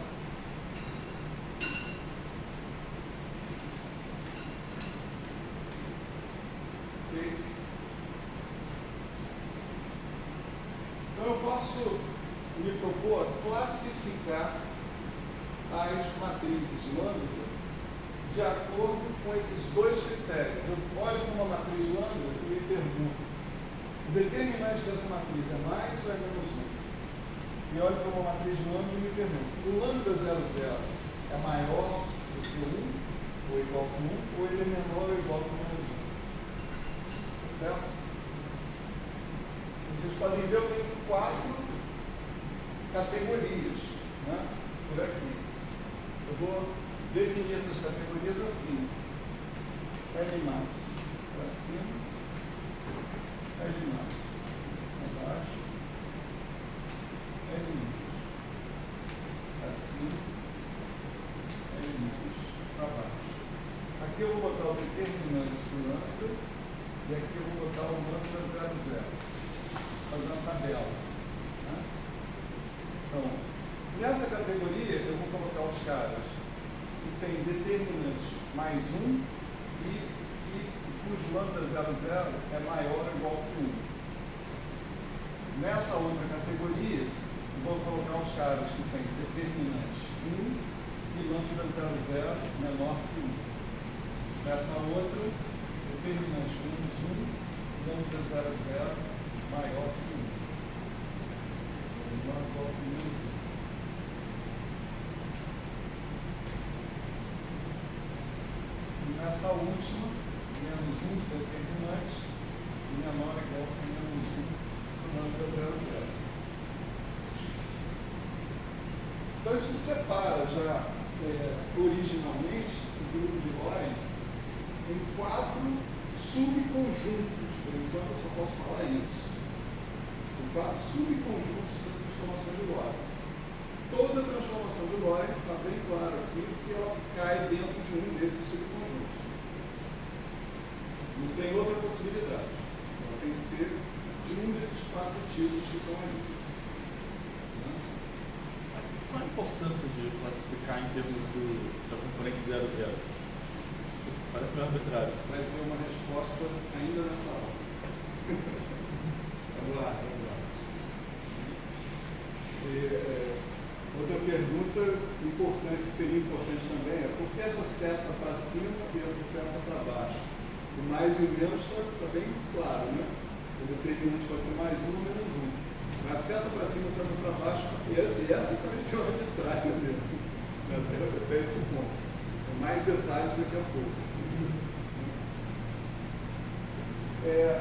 Ok? Então eu posso me propor classificar as matrizes de lambda de acordo com esses dois critérios. Eu olho para uma matriz lambda e me pergunto: o determinante dessa matriz é mais ou é menos 1? E olho para uma matriz lambda e me pergunto: o lambda 0,0 é maior do que 1, ou igual a 1, ou ele é menor ou igual a menos 1? Certo? Vocês podem ver, eu tenho 4 categorias, né, por aqui. Eu vou definir essas categorias assim: L max para cima, L max para baixo, L min para cima, L min para baixo. Aqui eu vou botar o determinante do lambda e aqui eu vou botar o lambda 0,0, fazendo uma tabela. Né? Então, nessa categoria eu vou colocar os caras que tem determinante mais 1 e cujo lambda 0,0 é maior ou igual que 1. Nessa outra categoria, eu vou colocar os caras que tem determinante 1 e lambda 0,0 menor que 1. Nessa outra, determinante menos 1 e lambda 0,0 maior que 1. Menor ou igual que menos 1. Nessa última, menos 1 de determinante, menor ou igual que menos 1 do lambda 0,0. Então isso separa já originalmente o grupo de Lorentz em 4 subconjuntos. Por enquanto eu só posso falar isso. São 4 subconjuntos das transformações de Lorentz. Toda transformação de Lorentz está bem claro aqui que ela cai dentro de um desses subconjuntos. Não tem outra possibilidade. Ela tem que ser de um desses 4 tipos que estão ali. Qual a importância de classificar em termos da componente 0,0? Parece meio arbitrário. Vai ter uma resposta ainda nessa aula. Vamos lá. Outra pergunta importante, que seria importante também, é por que essa seta para cima e essa seta para baixo? O mais e o menos está bem claro, né? O determinante pode ser mais um ou menos um. A seta para cima, a seta para baixo, e essa pareceu arbitrária mesmo, até esse ponto. Mais detalhes daqui a pouco.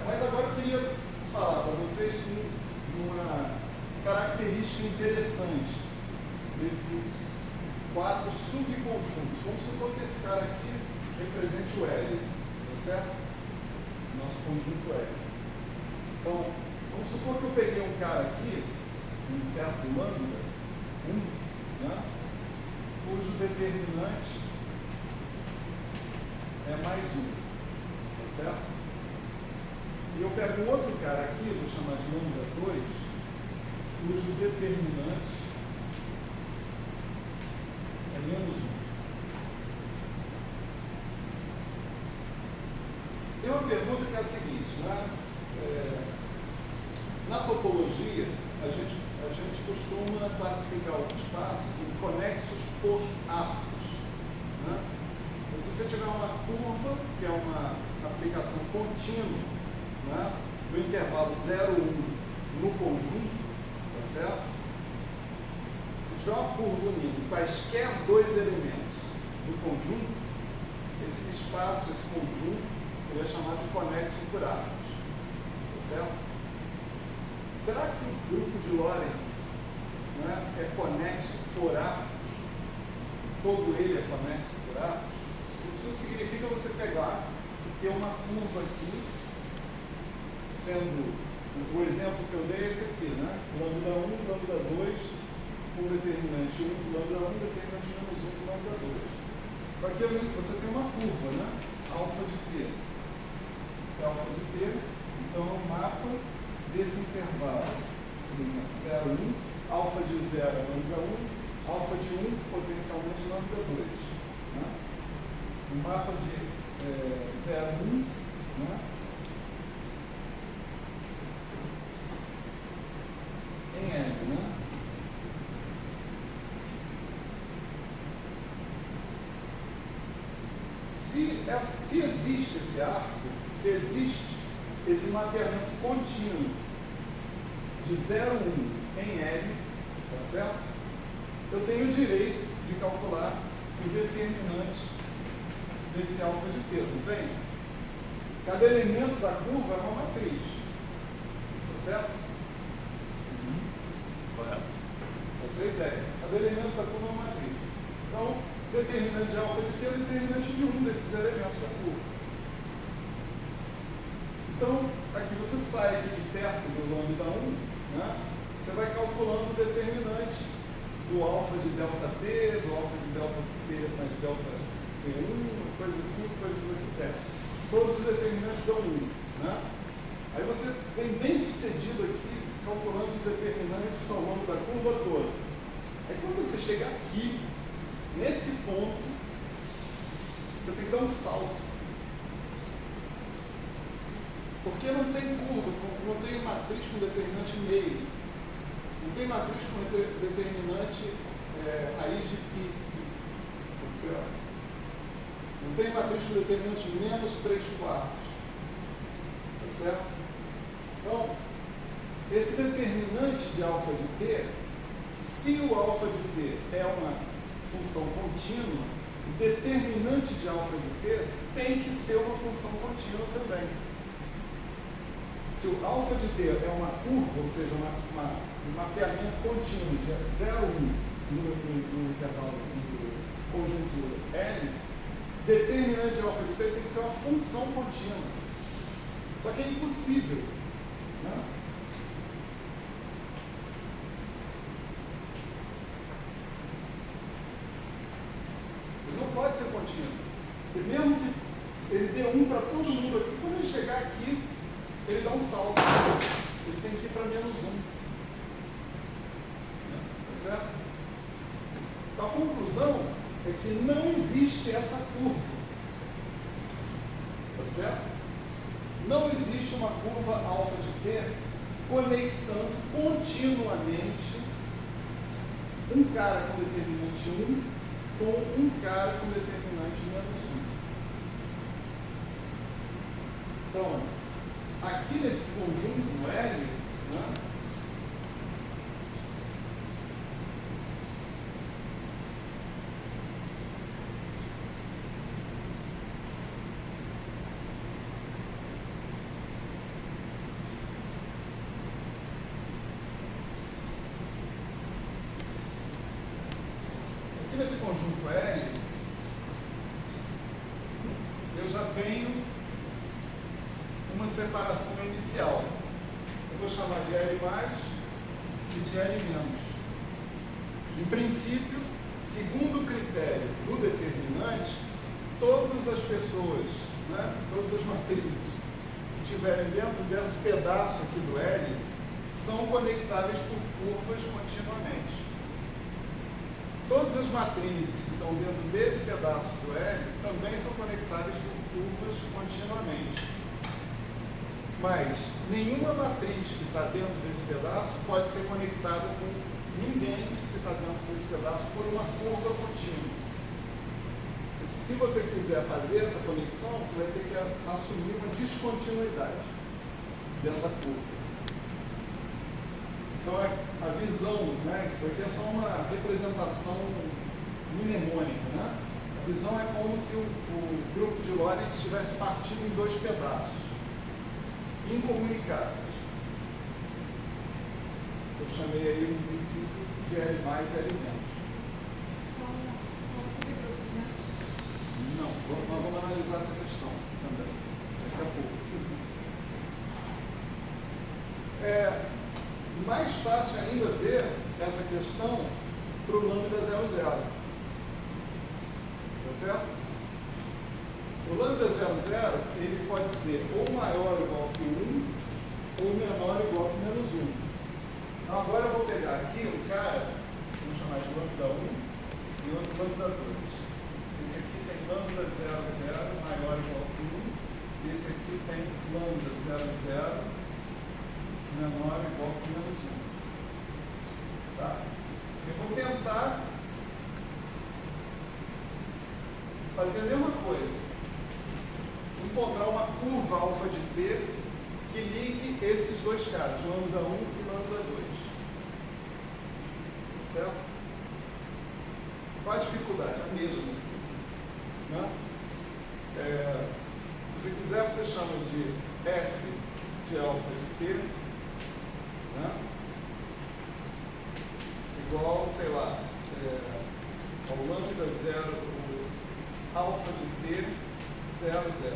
Mas agora eu queria falar para vocês uma característica interessante desses 4 subconjuntos. Vamos supor que esse cara aqui represente o L, tá certo? Nosso conjunto L. Então, vamos supor que eu peguei um cara aqui, um certo lambda, 1, né, cujo determinante é mais 1, tá certo? E eu pego um outro cara aqui, vou chamar de lambda 2, cujo determinante é menos 1. Tem uma pergunta que é a seguinte, né? Na topologia, a gente costuma classificar os espaços em conexos por arcos, né? Mas se você tiver uma curva, que é uma aplicação contínua, né, do intervalo 0, 1 no conjunto, tá certo? Se tiver uma curva unindo quaisquer 2 elementos do conjunto, esse espaço, esse conjunto, ele é chamado de conexo por arcos, tá certo? Será que o grupo de Lorentz, né, é conexo por arcos? Todo ele é conexo por arcos? Isso significa você pegar e ter uma curva aqui, sendo o exemplo que eu dei é esse aqui, né? Lambda 1, lambda 2, com determinante 1, lambda 1, determinante menos 1, lambda 2. Aqui você tem uma curva, né? Alfa de T. Esse é alfa de T, então é um mapa desse intervalo, por exemplo, 0, 1, alfa de 0 é lambda 1, alfa de 1 potencialmente lambda 2. Né? Um mapa de 0, 1, né? Em L, né? Se existe esse arco, se existe esse mapeamento contínuo de 0, 1 em L, tá certo? Eu tenho o direito de calcular o determinante desse alfa de T, não tem? Cada elemento da curva é uma matriz, tá certo? Correto. Essa é a ideia. Cada elemento da curva é uma matriz. Então, determinante de alfa de T é o determinante de um desses elementos da curva. Então, aqui você sai aqui de perto do lambda 1, né? Você vai calculando o determinante do alfa de delta T, do alfa de delta T mais delta T1, coisas assim, coisas aqui perto. Todos os determinantes dão 1, né? Aí você vem bem sucedido aqui, calculando os determinantes ao longo da curva toda. Aí quando você chega aqui, nesse ponto, você tem que dar um salto. Porque não tem curva, não tem matriz com determinante meio. Não tem matriz com determinante raiz de π. Tá certo? Não tem matriz com determinante menos 3/4. Tá certo? Então, esse determinante de alfa de t, se o alfa de t é uma função contínua, o determinante de alfa de t tem que ser uma função contínua também. Se o alfa de t é uma curva, ou seja, um mapeamento contínuo de 0, 1 no intervalo do conjunto L, determinante de alfa de t tem que ser uma função contínua. Só que é impossível, né? Ele não pode ser contínuo. E mesmo que ele dê 1 para todo mundo aqui, quando ele chegar aqui, ele dá um salto. Ele tem que ir para menos 1. Tá certo? Então a conclusão é que não existe essa curva. Tá certo? Não existe uma curva alfa de t conectando continuamente um cara com determinante 1 com um cara com determinante menos 1. Então, aqui nesse conjunto, no L, né, nesse conjunto L, eu já tenho uma separação inicial. Eu vou chamar de L mais e de L menos. Em princípio, segundo o critério do determinante, todas as pessoas, né, todas as matrizes que estiverem dentro desse pedaço aqui do L são conectáveis por curvas continuamente. Todas as matrizes que estão dentro desse pedaço do L também são conectáveis por curvas continuamente. Mas nenhuma matriz que está dentro desse pedaço pode ser conectada com ninguém que está dentro desse pedaço por uma curva contínua. Se você quiser fazer essa conexão, você vai ter que assumir uma descontinuidade dentro da curva. Então, a visão, né, isso aqui é só uma representação mnemônica, né? A visão é como se o grupo de Lorentz estivesse partido em dois pedaços, incomunicáveis. Eu chamei aí um princípio de L mais L menos. São subgrupos, né? Não, nós vamos analisar essa questão também, daqui a pouco. Mais fácil ainda ver essa questão para o lambda 00. Tá certo? O lambda 00, ele pode ser ou maior ou igual que 1, ou menor ou igual que menos 1. Então agora eu vou pegar aqui um cara, vamos chamar de lambda 1 e outro lambda 2. Esse aqui tem lambda 00 maior ou igual que 1, e esse aqui tem lambda 00 menor ou igual que menos 1. Tá? Eu vou tentar fazer a mesma coisa. Encontrar uma curva alfa de t que ligue esses dois caras, lambda 1 e lambda 2. Certo? Qual a dificuldade? A mesma. Né? Se quiser, você chama de f de alfa de t, né? Igual, sei lá, ao lambda 0, o alfa de t 0, 0.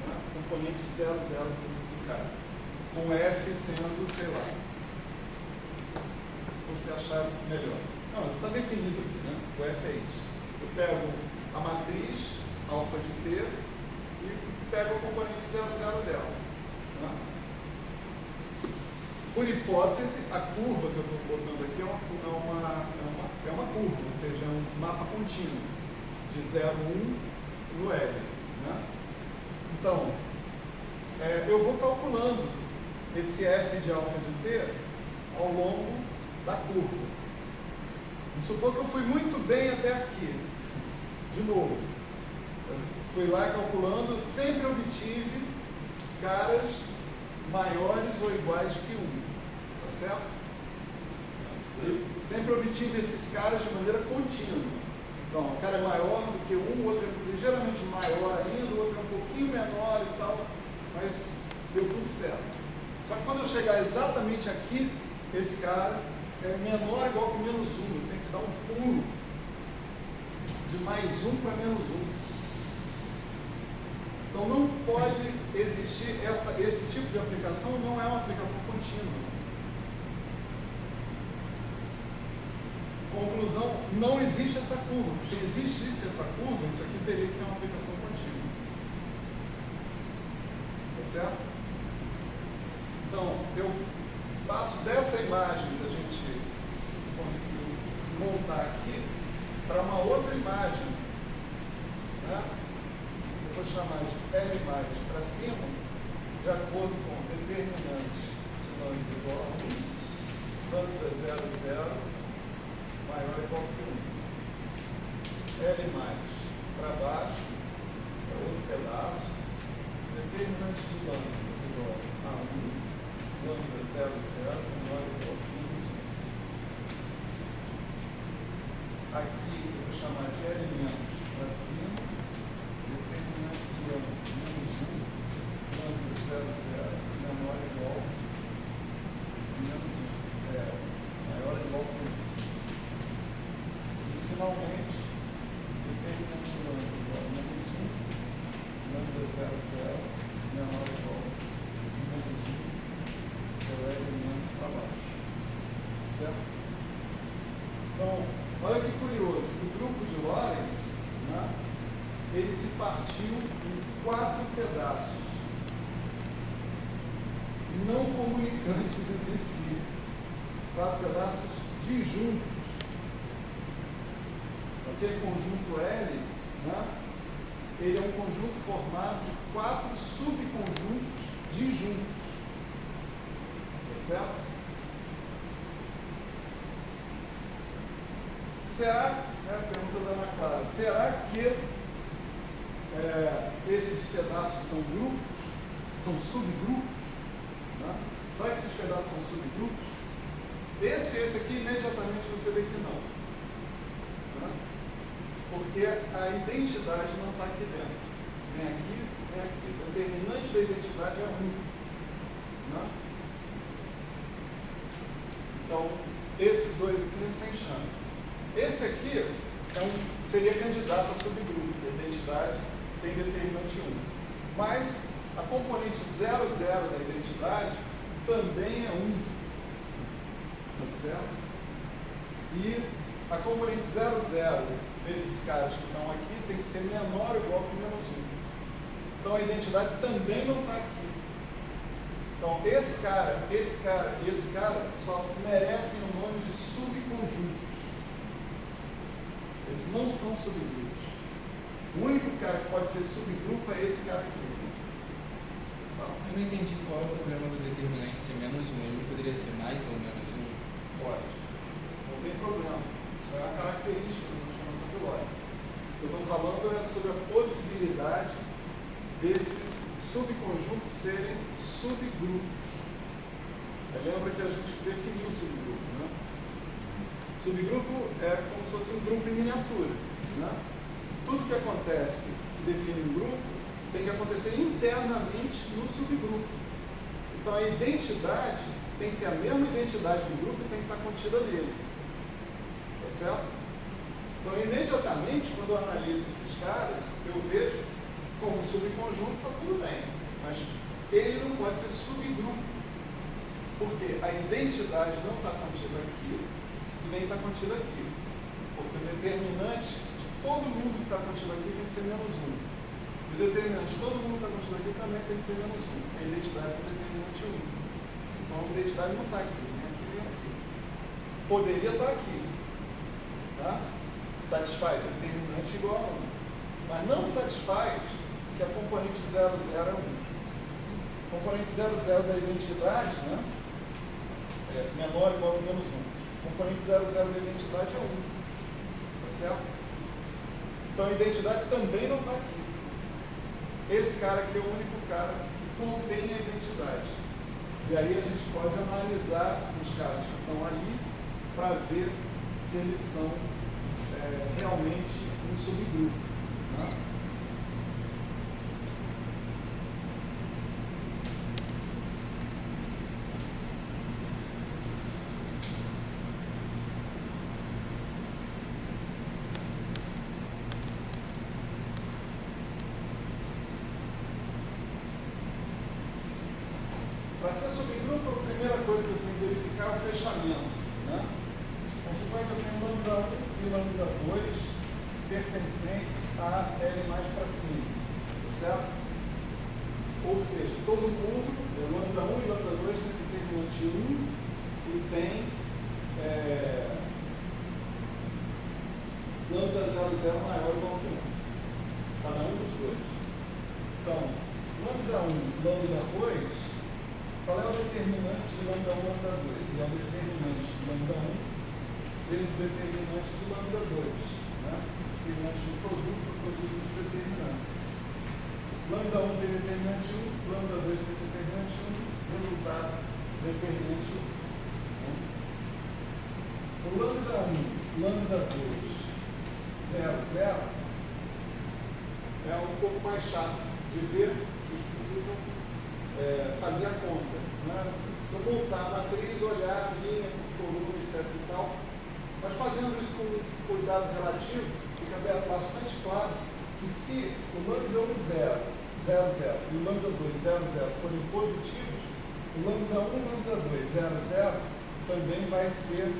Né? Componente 0, 0 do cara. Com f sendo, sei lá, você achar melhor. Não, está definido aqui, né? O f é isso. Eu pego a matriz alfa de t e pego o componente 0, 0 dela. Né? Por hipótese, a curva que eu estou botando aqui é uma curva, ou seja, é um mapa contínuo de 0, 1 no L. Né? Então, eu vou calculando esse f de alfa de t ao longo da curva. Vamos supor que eu fui muito bem até aqui. De novo, eu fui lá calculando, sempre obtive caras maiores ou iguais que 1. Tá certo? Eu sempre obtive esses caras de maneira contínua. Então, o cara é maior do que 1, o outro é ligeiramente maior ainda, o outro é um pouquinho menor e tal, mas deu tudo certo. Só que quando eu chegar exatamente aqui, esse cara é menor ou igual que menos 1. Eu tenho que dar um pulo de mais 1 para menos 1. Então não pode existir esse tipo de aplicação, não é uma aplicação contínua. Conclusão, não existe essa curva. Se existisse essa curva, isso aqui teria que ser uma aplicação contínua. Tá certo? Então, eu passo dessa imagem que a gente conseguiu montar aqui para uma outra imagem. Né? Eu vou chamar de L mais para cima, de acordo com determinantes de lambda igual a 1, lambda 0, 0, maior ou igual que 1. L mais para baixo, é outro pedaço, determinante de lambda igual a 1, lambda 0, 0, menor ou igual a menos 1. Aqui eu vou chamar de elementos para cima, determinante de lambda menos 1, lambda 0, 0, menor ou igual a menos 1, maior ou igual a 1. E finalmente, determinante de lambda igual a menos 1, lambda 0, 0, menor ou igual a menos 1, eu elemento para baixo. Certo? Então, olha que curioso, o grupo de Lorentz, né, ele se partiu em 4 pedaços, não comunicantes entre si, 4 pedaços disjuntos. Aquele conjunto L, né, ele é um conjunto formado de 4 subconjuntos disjuntos. Tá certo? Será, né, pergunta da Ana Clara, será que esses pedaços são grupos? São subgrupos? Né? Será que esses pedaços são subgrupos? Esse aqui, imediatamente você vê que não. Né? Porque a identidade não está aqui dentro. Vem aqui, vem aqui. O determinante da identidade é 1. Né? Então, esses dois aqui sem chance. Esse aqui seria candidato a subgrupo. A identidade tem determinante 1. Mas a componente 00 da identidade também é 1. Tá certo? E a componente 00 desses caras que estão aqui tem que ser menor ou igual que menos 1. Então a identidade também não está aqui. Então esse cara e esse cara só merecem o nome de subconjuntos. Eles não são subgrupos. O único cara que pode ser subgrupo é esse cara aqui. Eu não entendi qual é o problema do determinante ser menos 1. Ele não poderia ser mais ou menos 1? Pode. Não tem problema. Isso é a característica da transformação de lógica. O que eu estou falando é sobre a possibilidade desses subconjuntos serem subgrupos. Lembra que a gente definiu o subgrupo, né? Subgrupo é como se fosse um grupo em miniatura. Né? Tudo que acontece que define um grupo tem que acontecer internamente no subgrupo. Então a identidade tem que ser a mesma identidade do grupo e tem que estar contida nele. Tá certo? Então imediatamente, quando eu analiso esses caras, eu vejo como subconjunto, está tudo bem. Mas ele não pode ser subgrupo. Porque a identidade não está contida aqui e nem está contida aqui. Porque o determinante de todo mundo que está contido aqui tem que ser menos 1. O determinante de todo mundo que está contido aqui também tem que ser menos 1. A identidade é o determinante 1. Então a identidade não está aqui, nem aqui, nem aqui. Poderia estar aqui. Tá? Satisfaz o determinante igual a 1. Mas não satisfaz que a componente 00 é 1. A componente 00 da identidade, né, é menor ou igual a menos 1. A componente 00 da identidade é 1. Tá certo? Então a identidade também não está aqui. Esse cara aqui é o único cara que contém a identidade. E aí a gente pode analisar os caras que estão ali para ver se eles são realmente um subgrupo. Né? Para ser subgrupo, a primeira coisa que eu tenho que verificar é o fechamento. Né? Então, suponha que eu tenho lambda 1 e lambda 2 pertencentes a L mais para cima. Certo? Ou seja, todo mundo, lambda 1 e lambda 2 tem determinante 1 e tem lambda 00 maior ou igual que 1. Cada um dos dois. Então, lambda 1 e lambda 2, qual é o determinante de lambda 1 e lambda 2? Ele é o determinante de lambda 1 vezes o determinante de lambda 2. Né? Determinante de produto dos determinantes. Lambda 1 tem determinante 1, lambda 2 tem determinante 1, resultado determinante 1. O lambda 1, lambda 2, 0, 0 é um pouco mais chato de ver, vocês precisam fazer a conta. Né? Você precisa montar a matriz, olhar a linha, coluna, etc. e tal. Mas fazendo isso com cuidado relativo, fica bastante claro que se o lambda 1, 0, 0, 0 e o lambda 2, 0, 0 forem positivos, o lambda 1, lambda 2, 0, 0 também vai ser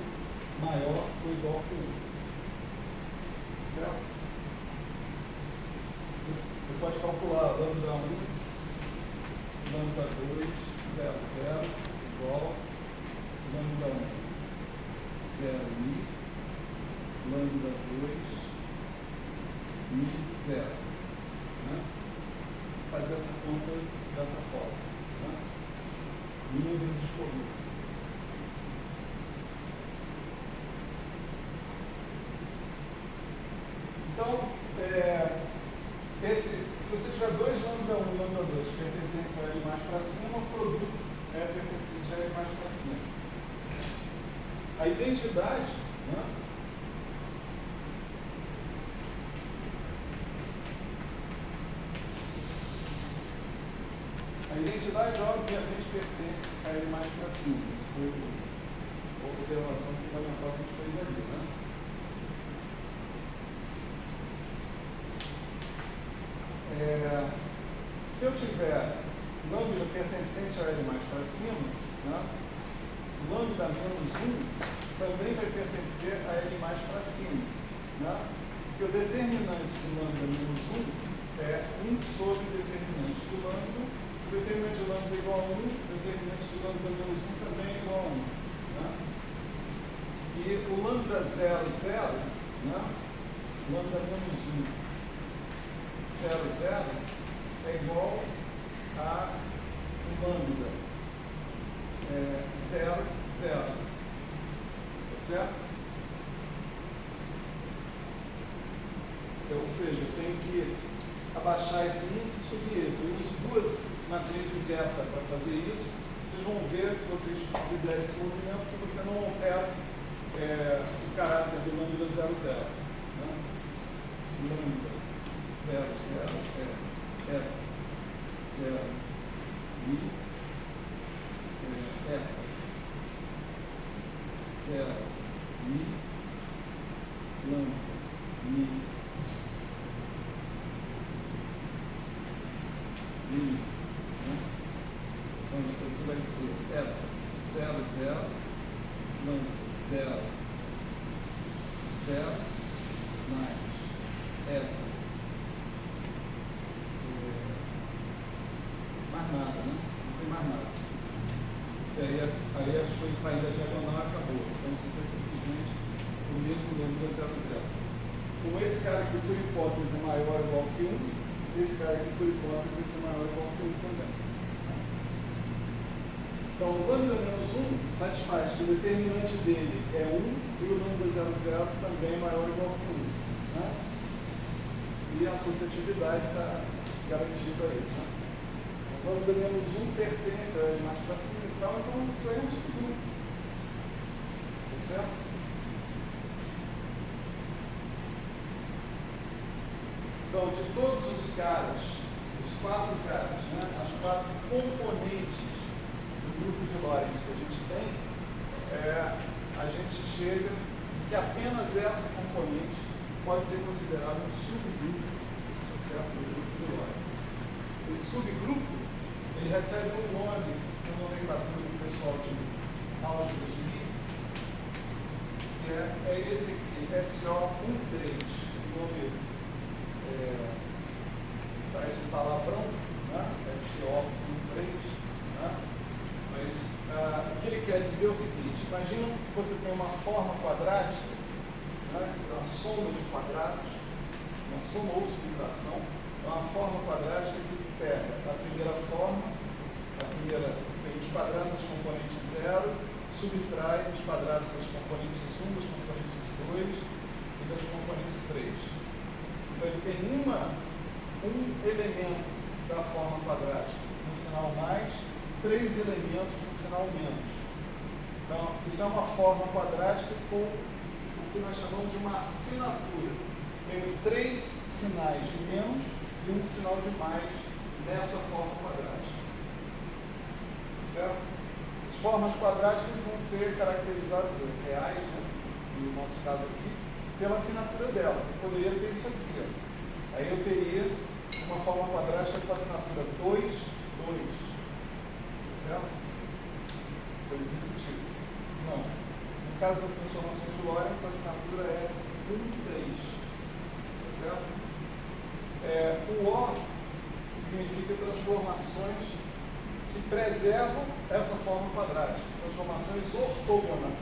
maior ou igual que 1. Certo? Você pode calcular lambda 1, lambda 2, 0, 0 igual lambda 1, 0, mi, lambda 2, mi, 0. Né? Fazer essa conta dessa forma. Né? Mi vezes coluna. Então, se você tiver dois lambda 1 e lambda 2 pertencentes a L mais para cima, o produto é pertencente a L mais para cima. A identidade, né? A identidade, obviamente, pertence a L mais para cima. Isso foi a observação fundamental que a gente fez ali, né? Se eu tiver lambda pertencente a L mais para cima, né, lambda menos 1 também vai pertencer a L mais para cima. Né, porque o determinante de lambda menos 1 é 1 sobre o determinante de lambda. Se o determinante de lambda é igual a 1, o determinante de lambda menos 1 também é igual a 1. Né, e o lambda 0, 0, né, lambda menos 1, 0, 0 é igual a lambda 0, 0. Tá certo? Então, ou seja, eu tenho que abaixar esse índice e subir esse. Eu uso duas matrizes zeta para fazer isso. Vocês vão ver, se vocês fizerem esse movimento, que você não altera o caráter do lambda 0, 0. Né? Se lambda 0, 0 é 0, mi, é 0, mi, lambda, mi, né? Então isso aqui vai ser 0, 0, lambda, 0, 0, mais mais nada, né? Não tem mais nada. E aí as coisas saem da diagonal e acabou. Então isso foi simplesmente o mesmo lambda 0, 0. Com esse cara aqui por hipótese é maior ou igual que 1, esse cara aqui por hipótese vai ser maior ou igual que 1 também. Então o lambda menos 1 satisfaz que o determinante dele é 1 e o lambda 0, 0 também é maior ou igual que 1. Né? E a associatividade está garantida aí. Né? O lambda menos 1 pertence a L mais para cima e tal, então isso aí é um subgrupo. Tá certo? Então, de todos os caras, os 4 caras, né, as 4 componentes do grupo de Lorentz que a gente tem, a gente chega que apenas essa componente pode ser considerada um subgrupo, tá certo? Do grupo de Lorentz. Esse subgrupo ele recebe um nome na nomenclatura do pessoal de álgebra de Lie, que é esse aqui, SO13. O nome parece um palavrão, né? SO13. Né? Mas o que ele quer dizer é o seguinte: imagina que você tem uma forma quadrática, né? Uma soma de quadrados, uma soma ou subtração, é uma forma quadrática que pega a primeira forma, tem os quadrados dos componentes 0, subtrai os quadrados dos componentes 1, dos componentes 2 e dos componentes 3. Então ele tem um elemento da forma quadrática com sinal mais, 3 elementos com sinal menos. Então, isso é uma forma quadrática com o que nós chamamos de uma assinatura. Tenho 3 sinais de menos e um sinal de mais nessa forma quadrática. Certo? As formas quadráticas vão ser caracterizadas, reais, né? No nosso caso aqui, pela assinatura delas. Eu poderia ter isso aqui. Ó. Aí eu teria uma forma quadrática com a assinatura 2, 2. Certo? Coisa desse tipo. Não. No caso das transformações de Lorentz, a assinatura é 1, 3. Tá certo? O O significa transformações que preservam essa forma quadrática. Transformações ortogonais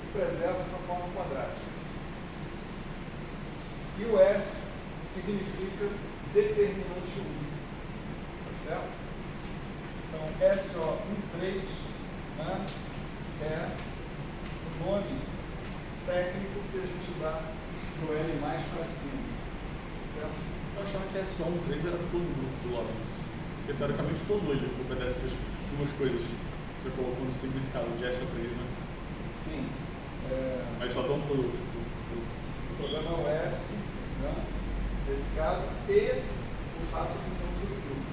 que preservam essa forma quadrática. E o S significa determinante 1. Tá certo? Então, SO 1, 3, né, é o nome técnico que a gente dá do L mais para cima. Tá certo? Eu achava que SO 1,3 era todo o grupo de Lorentz. Porque teoricamente todo ele obedece essas duas coisas que você colocou no significado de SO3, né? Sim. Mas só dão por O problema é o S, né, nesse caso, e o fato de ser um subgrupo.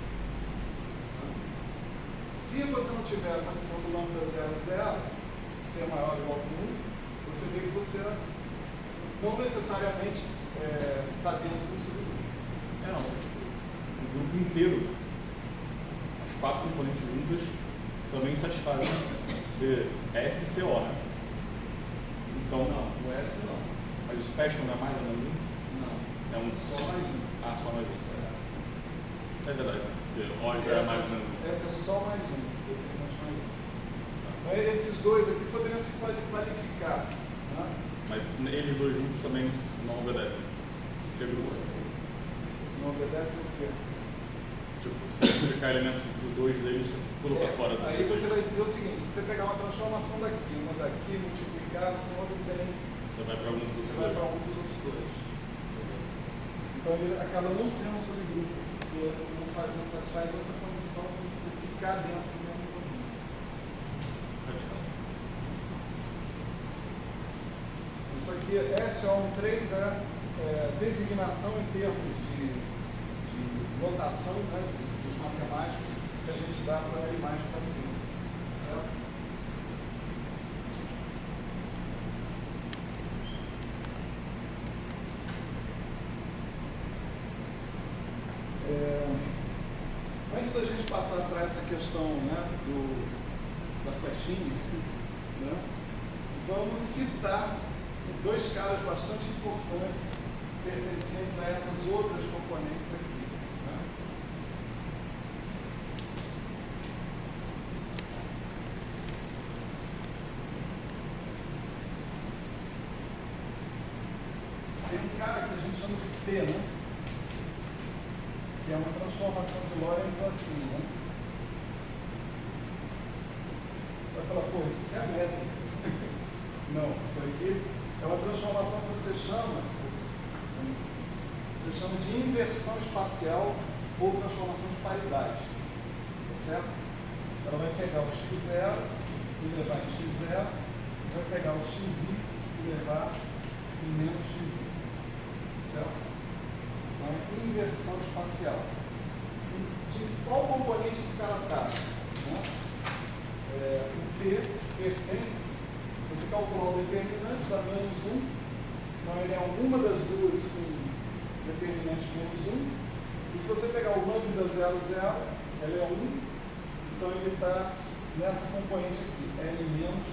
Se você não tiver a condição do lambda 0, 0, ser maior ou igual que 1, você vê que você não necessariamente está dentro do subgrupo. não, só tipo, o grupo inteiro, as 4 componentes juntas, também satisfazem ser S e CO, né? Então, Não, o S não. mas o special não é mais ou menos 1? Não. É um Só mais um. Ah, só mais um. É verdade, né? Porque O já é mais ou menos 1. Essa é só mais um. Determinante mais um. Então, esses dois aqui poderiam se qualificar. Né? Mas eles dois juntos também não obedecem. Se é grupo. Não obedecem o quê? Tipo, se você multiplicar elementos de dois deles, pula para fora. Aí você vai dizer o seguinte: se você pegar uma transformação daqui, uma daqui, multiplicar, você não obtém. Você vai para um dos Você outros vai dois. para um dos outros dois. Então ele acaba não sendo um subgrupo, porque não satisfaz essa condição de ficar dentro do mesmo conjunto. Radical. Isso aqui, SO13 é designação em termos de notação, né, dos matemáticos que a gente dá para L mais para cima. Certo? Antes da gente passar para essa questão, né, da flechinha, né, vamos citar 2 caras bastante importantes pertencentes a essas outras componentes aqui. Né? Tem um cara que a gente chama de P, né? Que é uma transformação de Lorentz assim, né? Vai falar, pô, isso aqui é métrica. Não, isso aqui é uma transformação que você chama de inversão espacial ou transformação de paridade. Tá certo? Ela vai pegar o x0 e levar em x0, vai pegar o xi e levar em menos xi. Certo? Então, inversão espacial. De qual componente esse cara está? Né? O P pertence, você calcular o determinante, dá menos 1, então ele é alguma das duas com determinante menos 1, e se você pegar o lambda 0, 0, ele é 1, então ele está nessa componente aqui, L menos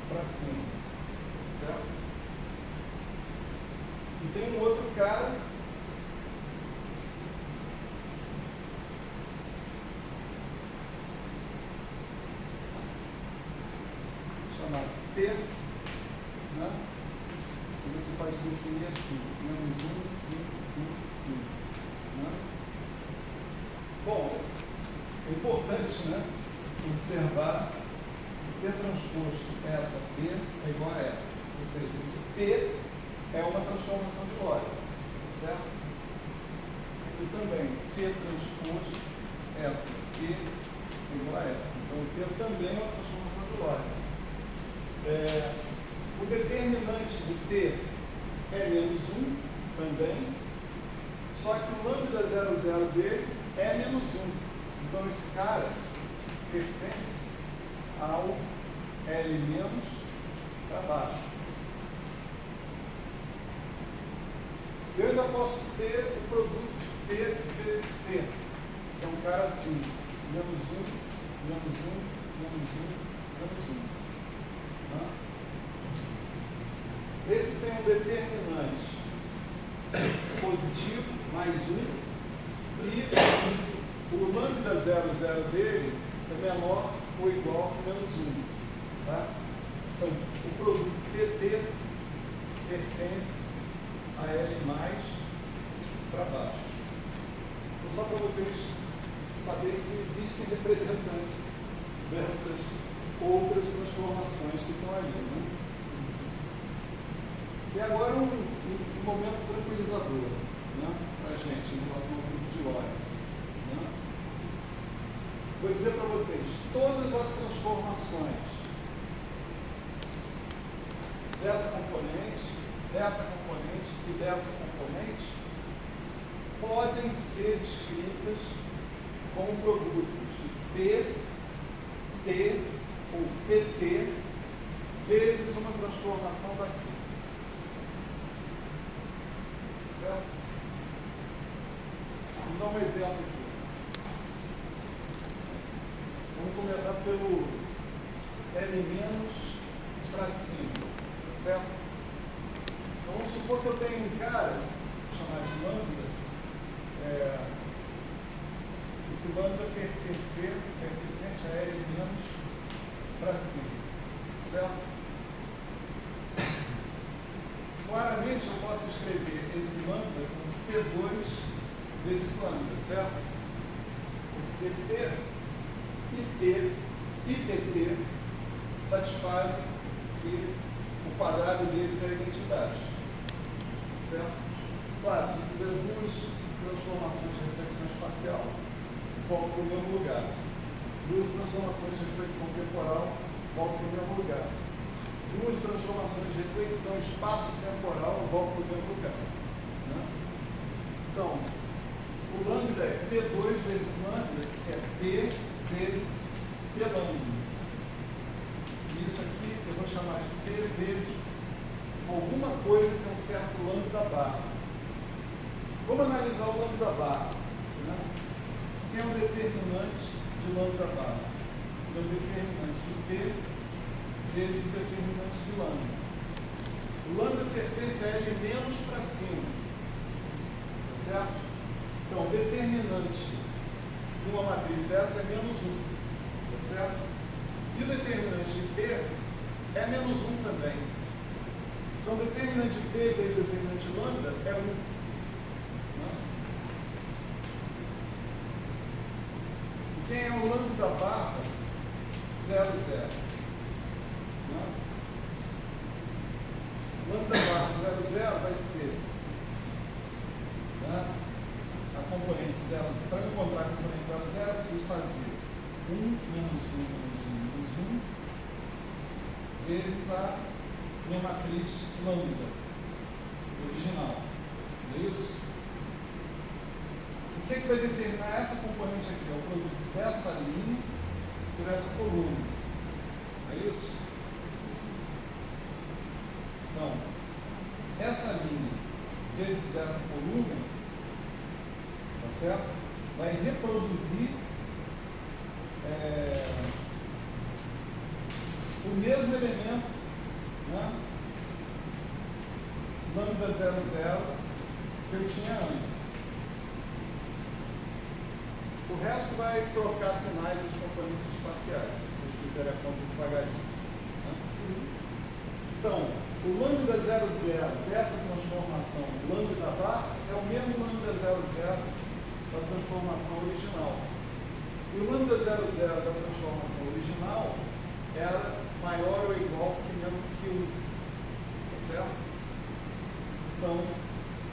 para cima. Certo? E tem um outro cara chamado T, né? E você pode definir assim, menos 1, 1, 1, 1. Né? Bom, é importante, né, observar que P transposto eta P é igual a eta. Ou seja, esse P é uma transformação de Lorentz, certo? aqui também, T transposto eta, T igual a eta. Então, o T também é uma transformação de Lorentz. O determinante de T é menos 1 também, só que o lambda 00 dele é menos 1. Então, esse cara pertence ao L menos para baixo. Eu ainda posso ter o produto de P vezes T. Que é um cara assim, menos 1, menos 1, menos 1, menos 1. Esse tem um determinante positivo, mais 1, e o lambda 00 dele é menor ou igual que menos 1. Tá? Então, o produto PT pertence a L mais para baixo. Então, só para vocês saberem que existem representantes dessas outras transformações que estão ali. Né? E agora um momento tranquilizador, né, para a gente em relação ao grupo de Lorentz. Né? Vou dizer para vocês, todas as transformações dessa componente e dessa componente podem ser descritas como produtos de P, T ou PT vezes uma transformação daqui. Certo? Vou dar um exemplo aqui. Vamos começar pelo L menos para cima. Certo? Então, vamos supor que eu tenho um cara, vou chamar de lambda, esse lambda pertencente a L menos para cima, certo? Claramente eu posso escrever esse lambda como P2 vezes lambda, certo? Porque P e T e PT satisfazem que o quadrado deles é a identidade, certo? Claro, se eu fizer duas transformações de reflexão espacial, volto para o mesmo lugar. Duas transformações de reflexão temporal, volto para o mesmo lugar. Duas transformações de reflexão espaço-temporal, volto para o mesmo lugar. Né? Então, o lambda é P2 vezes lambda, que é P vezes P lambda. Isso aqui eu vou chamar de P vezes alguma coisa que é um certo lambda barra. Vamos analisar o lambda barra. Né? Que é um determinante de lambda barra. É um determinante de P vezes o determinante de lambda. O lambda pertence a L menos para cima. Tá certo? Então, o determinante de uma matriz dessa é menos 1. Tá certo? E o determinante de P é menos 1 também. Então, o determinante de P vezes o determinante de lambda é 1. Né? E quem é o lambda barra? 0, 0. Né? Lambda barra 0, 0 vai ser, né, a componente 0, 0. Para encontrar a componente 0, 0, eu preciso fazer 1 menos 1 menos 1 menos 1 vezes a minha matriz lambda original. É isso? O que vai determinar essa componente aqui? É o produto dessa linha por essa coluna. É isso? Então, essa linha vezes essa coluna, tá certo? Vai reproduzir o mesmo elemento, né? Lambda 00 que eu tinha antes. O resto vai trocar sinais dos componentes espaciais, se vocês fizerem a conta devagarinho. Né? Então, o lambda 00 dessa transformação lambda barra é o mesmo lambda 00 da transformação original. E o lambda 00 da transformação original era maior ou igual que 1. Tá certo? Então,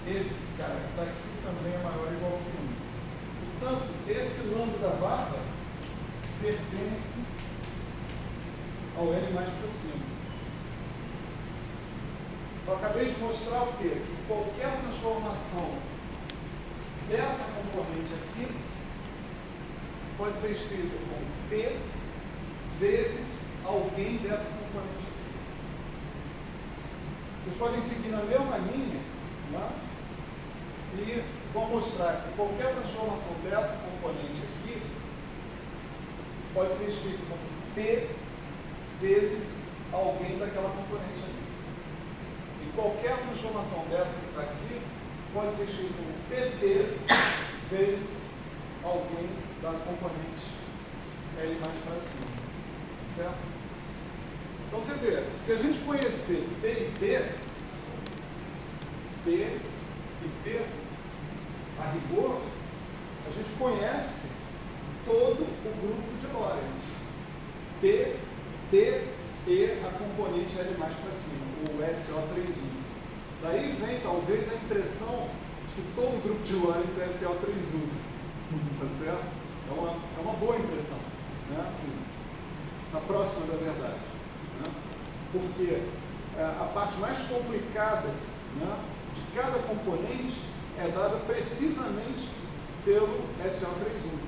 esse cara que está aqui também é maior ou igual que 1. Eu acabei de mostrar o quê? Que qualquer transformação dessa componente aqui pode ser escrito como P vezes alguém dessa componente aqui. Vocês podem seguir na mesma linha, né? E vou mostrar que qualquer transformação dessa componente aqui pode ser escrito como T vezes alguém daquela componente ali. E qualquer transformação dessa que está aqui pode ser escrito como PT vezes alguém da componente L mais para cima. Certo? Então você vê, se a gente conhecer P e P, a rigor, a gente conhece todo o grupo de Lorentz. P, T, E, a componente L mais para cima, o SO31. Daí vem, talvez, a impressão de que todo o grupo de Lorentz é SO31. Tá certo? É uma boa impressão. Né? Assim, está próxima da verdade. Né? Porque a parte mais complicada, né, de cada componente é dada precisamente pelo SO31.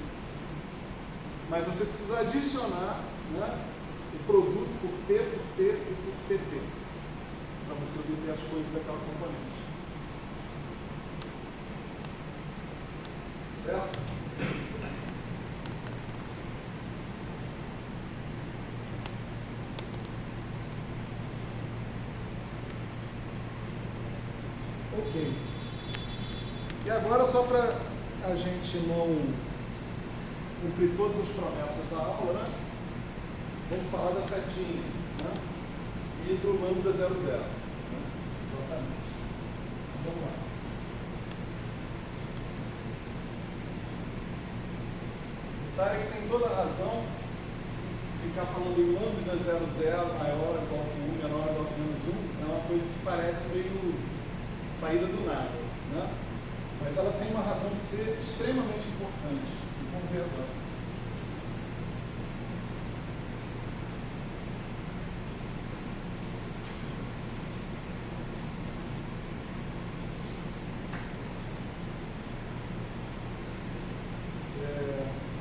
Mas você precisa adicionar, né, o produto por P e por PT, para você obter as coisas daquela componente. Certo? Ok. E agora, só para a gente não cumprir todas as promessas da aula, né? Vamos falar da setinha, né? E do lambda 00. Né? Exatamente. Vamos lá. O Tarek tem toda a razão. Ficar falando em lambda 00 maior ou igual que 1, menor ou igual que menos 1, é uma coisa que parece meio saída do nada, né? Mas ela tem uma razão de ser extremamente importante. Vamos ver agora.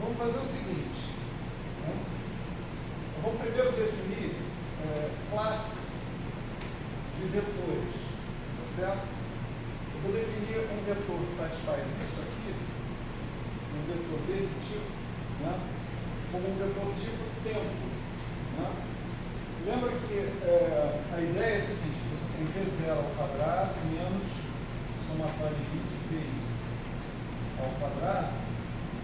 Vamos fazer o seguinte. Né? Vamos primeiro definir classes de vetores, tá certo? Eu vou definir um vetor que satisfaz isso aqui, um vetor desse tipo, né, como um vetor tipo tempo. Né? Lembra que a ideia é a seguinte: você tem V0 ao quadrado menos somatório de VI ao quadrado.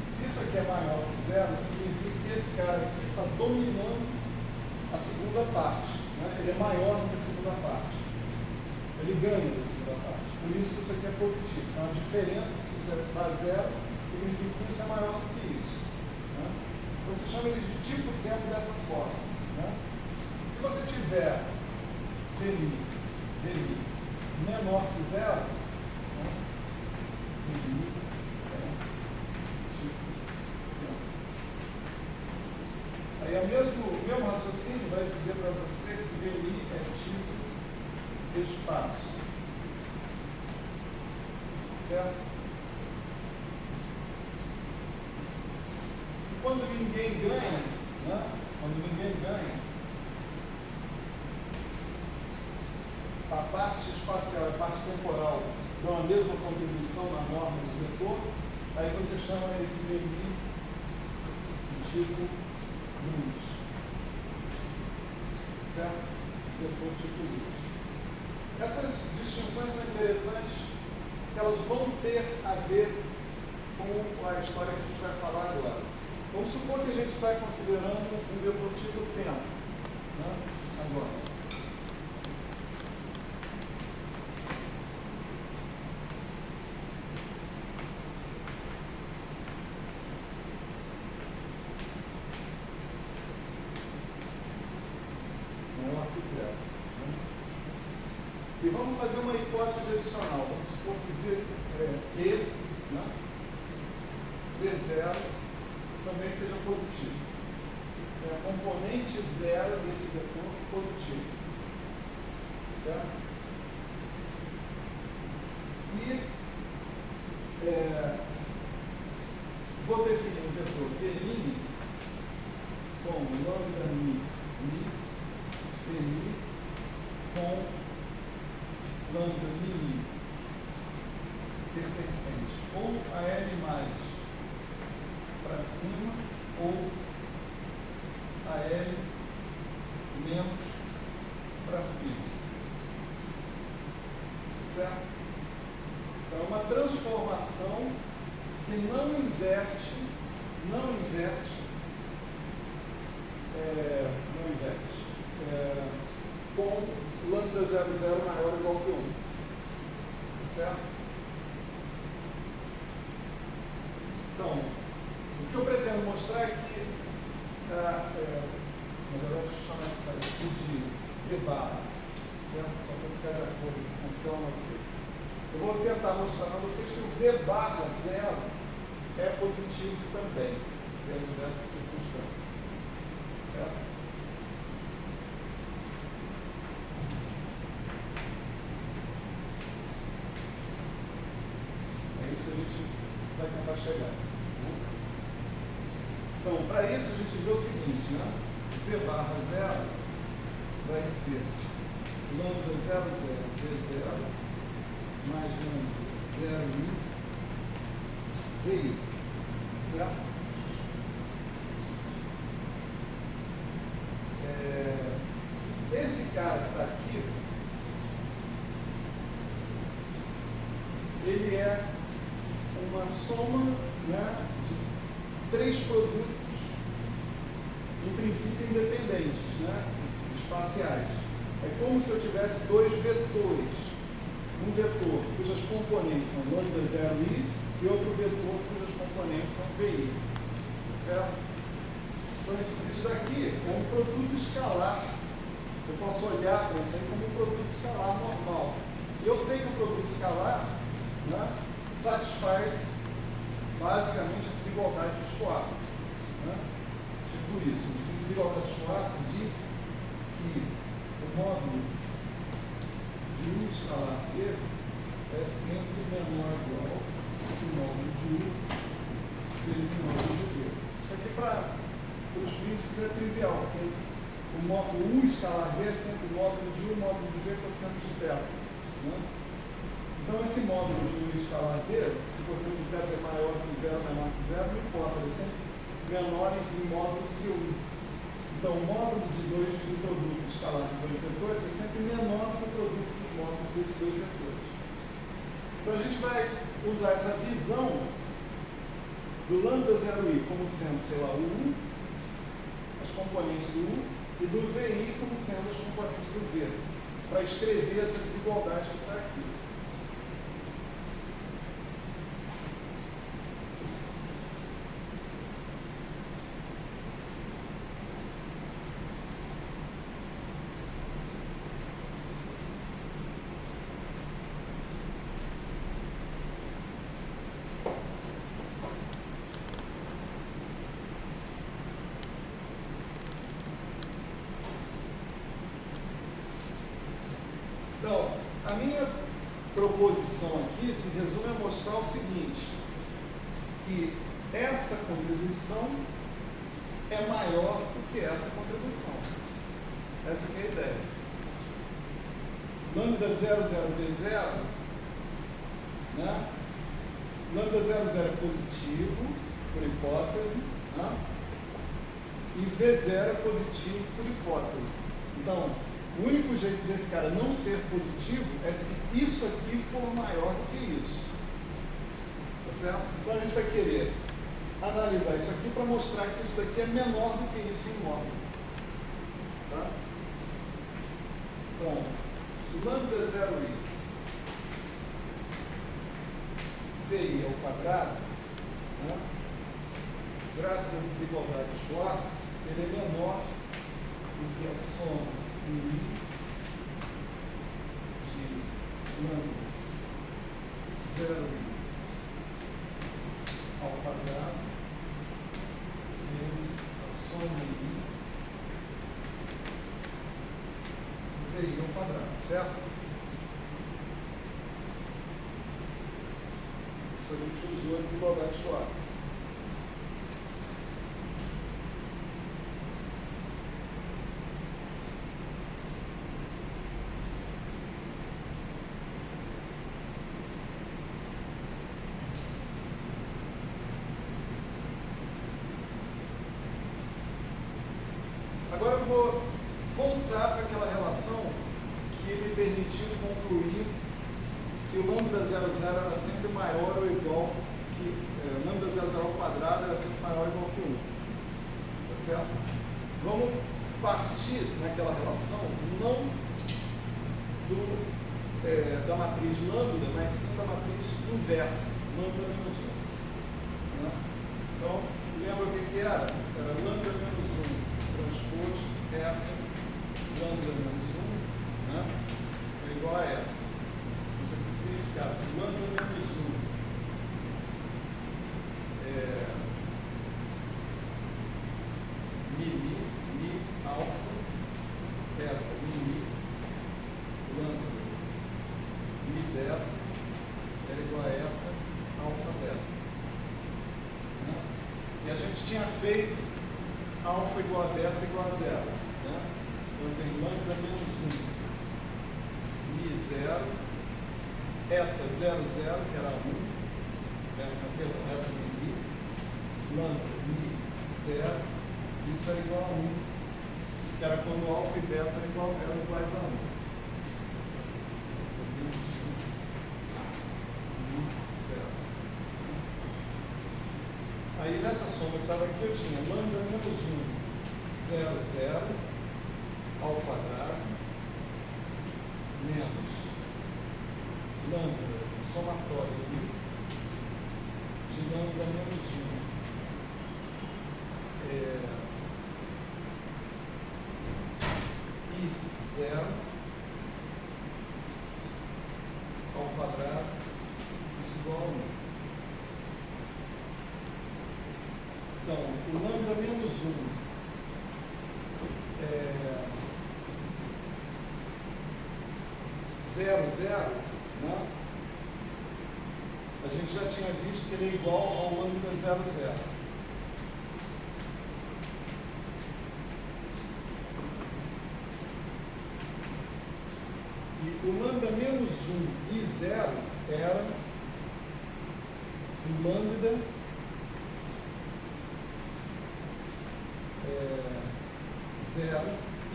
Se isso aqui é maior que zero, significa que esse cara aqui está dominando a segunda parte. Né? Ele é maior do que a segunda parte. Ele ganha da segunda parte. Por isso que isso aqui é positivo. Se é uma diferença, se isso dá zero, significa que isso é maior do que isso. Né? Então você chama ele de tipo tempo dessa forma. Né? Se você tiver VI menor que zero, né? VI é tipo tempo. Aí o mesmo raciocínio vai dizer para você que VI é tipo espaço. Certo? E quando ninguém ganha, né? Quando ninguém ganha, a parte espacial e a parte temporal dão a mesma contribuição na norma do vetor, aí você chama esse VI de tipo luz. Certo? Vetor tipo luz. Essas distinções são interessantes, que elas vão ter a ver com a história que a gente vai falar agora. Vamos supor que a gente está considerando um vetor tipo tempo. Né? Agora. Menor que zero. Né? E vamos fazer uma hipótese adicional. Vamos supor que E, né, V0 também seja positivo. A componente zero desse vetor positivo. Certo? Vou definir um vetor VMIN com lambda mi VMIN com lambda mi pertencente ou a L mais para cima ou a L menos para cima. Certo? Então, é uma transformação que não inverte com lambda 00 maior ou igual que 1. Certo? Então, o que eu pretendo mostrar é que, na verdade, eu chamo essa aqui de V barra, certo? Só para ficar de acordo com o que eu anotei. Eu vou tentar mostrar para vocês que o V barra 0 é positivo também, dentro dessa circunstância. Certo? É isso que a gente vai tentar chegar. Então, para isso a gente vê o seguinte, né? V barra 0 vai ser lambda 00 V0 mais lambda 0i VI. Certo? Esse cara que está aqui, ele é uma soma, né, de 3 produtos, em princípio independentes, né, espaciais. É como se eu tivesse 2 vetores. Um vetor cujas componentes são lambda 0i e outro vetor cujas componentes são VI. Certo? Então, isso daqui é um produto escalar. Eu posso olhar para isso aí como um produto escalar normal. E eu sei que o produto escalar, né, satisfaz basicamente a desigualdade de Schwartz. Né? Tipo isso. A desigualdade de Schwartz diz que o módulo de U escalar V é sempre menor ou igual ao módulo de U vezes o módulo de V. Isso aqui para os físicos é trivial, porque o módulo U escalar V é sempre o módulo de U, o módulo de V cosseno de θ. Né? Então, esse módulo de U escalar V, se o cosseno de θ é maior que 0, menor que 0, não importa, ele é sempre menor em módulo que 1. Então, o módulo de do produto escalar de 2 vetores é sempre menor que o produto dos módulos desses 2 vetores. Então, a gente vai usar essa visão do lambda 0i como sendo, sei lá, o U, as componentes do U, e do VI como sendo as componentes do V, para escrever essa desigualdade que está aqui. Então, a minha proposição aqui se resume a mostrar o seguinte, que essa contribuição é maior do que essa contribuição. Essa que é a ideia. Lambda 00V0, né? Lambda 00 é positivo, por hipótese, né? E V0 é positivo por hipótese. Então, o único jeito desse cara não ser positivo é se isso aqui for maior do que isso. Tá certo? Então a gente vai querer analisar isso aqui para mostrar que isso daqui é menor do que isso em módulo. Tá? Então, lambda 0i VI ao quadrado, né? Graças à desigualdade de Schwartz, ele é menor do que a soma I de lambda 0i ao quadrado vezes a soma I do VI ao quadrado, certo? Isso a gente usou a desigualdade de Schwartz. Agora eu vou voltar para aquela relação que me permitiu concluir que o lambda 00 era sempre maior ou igual que o lambda 00 ao quadrado era sempre maior ou igual que 1. Tá certo? Vamos partir naquela relação não da matriz lambda, mas sim da matriz inversa, lambda menos 1. Né? Então, lembra o que era? Era lambda menos 1 transposto lambda menos 1, né? É igual a E. Isso aqui significa lambda menos 1 mi alfa, beta, mi lambda, mi beta, era igual a eta, alfa, beta. Né? E a gente tinha feito alfa igual a beta igual a 0. Né? Então eu tenho lambda menos 1 mi 0, eta 0, 0, que era 1, eta mi, lambda mi 0, isso era igual a 1, que era quando alfa e beta eram iguais a 1. Mi 0. Aí nessa soma que estava aqui eu tinha lambda menos 1, 0, 0, ao quadrado, menos lambda somatório de lambda menos 1 i 0 ao quadrado, isso igual a 1. Então, o lambda menos 1 0, 0, né? A gente já tinha visto que ele é igual ao lambda 0, 0. E o lambda menos 1 e 0 era o lambda 0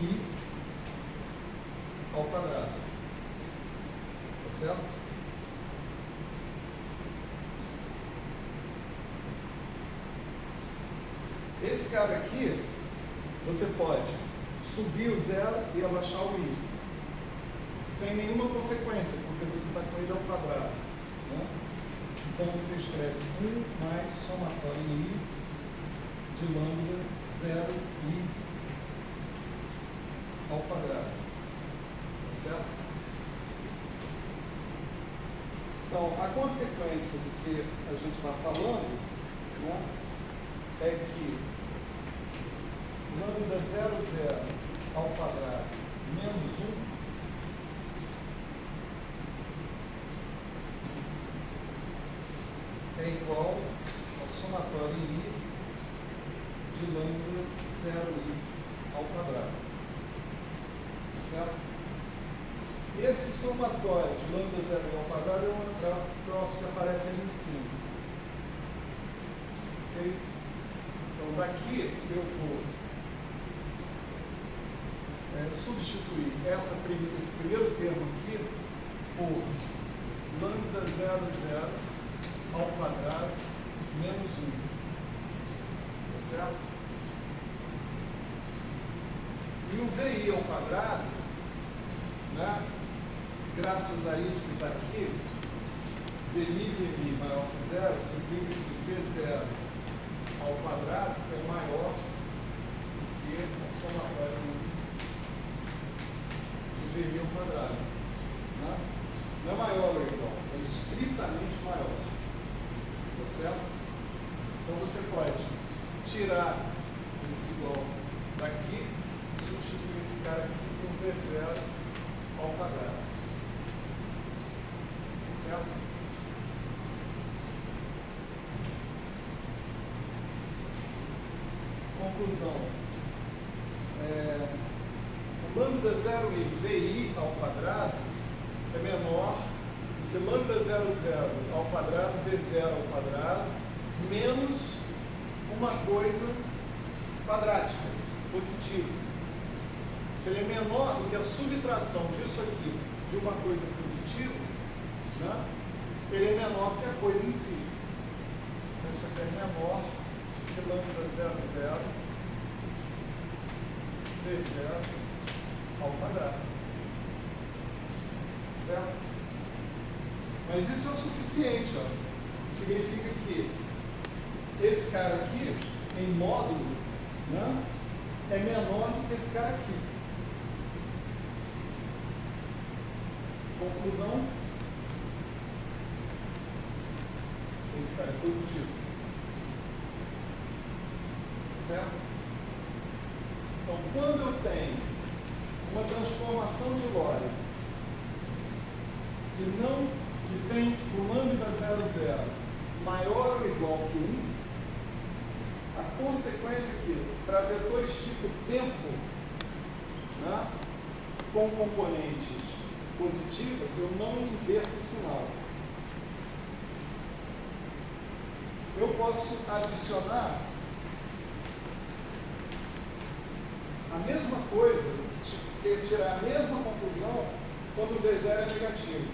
i ao quadrado. Tá certo? Esse cara aqui, você pode subir o 0 e abaixar o i, sem nenhuma consequência, porque você está com ele ao quadrado. Né? Então você escreve 1 mais somatório i de lambda 0 i ao quadrado. Tá certo? Então, a consequência do que a gente está falando, né, é que lambda 0, 0 ao quadrado menos 1 é igual ao somatório i de lambda 0i ao quadrado. Tá certo? Esse somatório de lambda 0i ao quadrado é o próximo que aparece ali em cima. Ok? Então daqui eu vou substituir esse primeiro termo aqui por lambda 0, 0 ao quadrado menos 1. Tá certo? E o VI ao quadrado, né, graças a isso que está aqui, VI maior que 0, significa que V0 ao quadrado é maior do que a somatória de VI ao quadrado. Né? Não é maior ou igual, é estritamente maior. Tá certo? Então você pode tirar esse igual daqui e substituir esse cara aqui por V0 ao quadrado. Tá certo? conclusão. O lambda 0i VI ao quadrado é menor do que lambda 00 ao quadrado V0 ao quadrado menos uma coisa quadrática, positiva. Se ele é menor do que a subtração disso aqui de uma coisa positiva, né, ele é menor do que a coisa em si. Então isso aqui é menor do que lambda 00 V0 ao quadrado. Certo? Mas isso é o suficiente. Ó. Significa que esse cara aqui, em módulo, né, é menor do que esse cara aqui. Conclusão: esse cara é positivo. Certo? Então, quando eu tenho uma transformação de Lorentz que tem o lambda 00 maior ou igual que 1, a consequência é que, para vetores tipo tempo, né, com componentes positivas, eu não inverto o sinal. Eu posso adicionar a mesma coisa, tirar a mesma conclusão quando o V0 é negativo.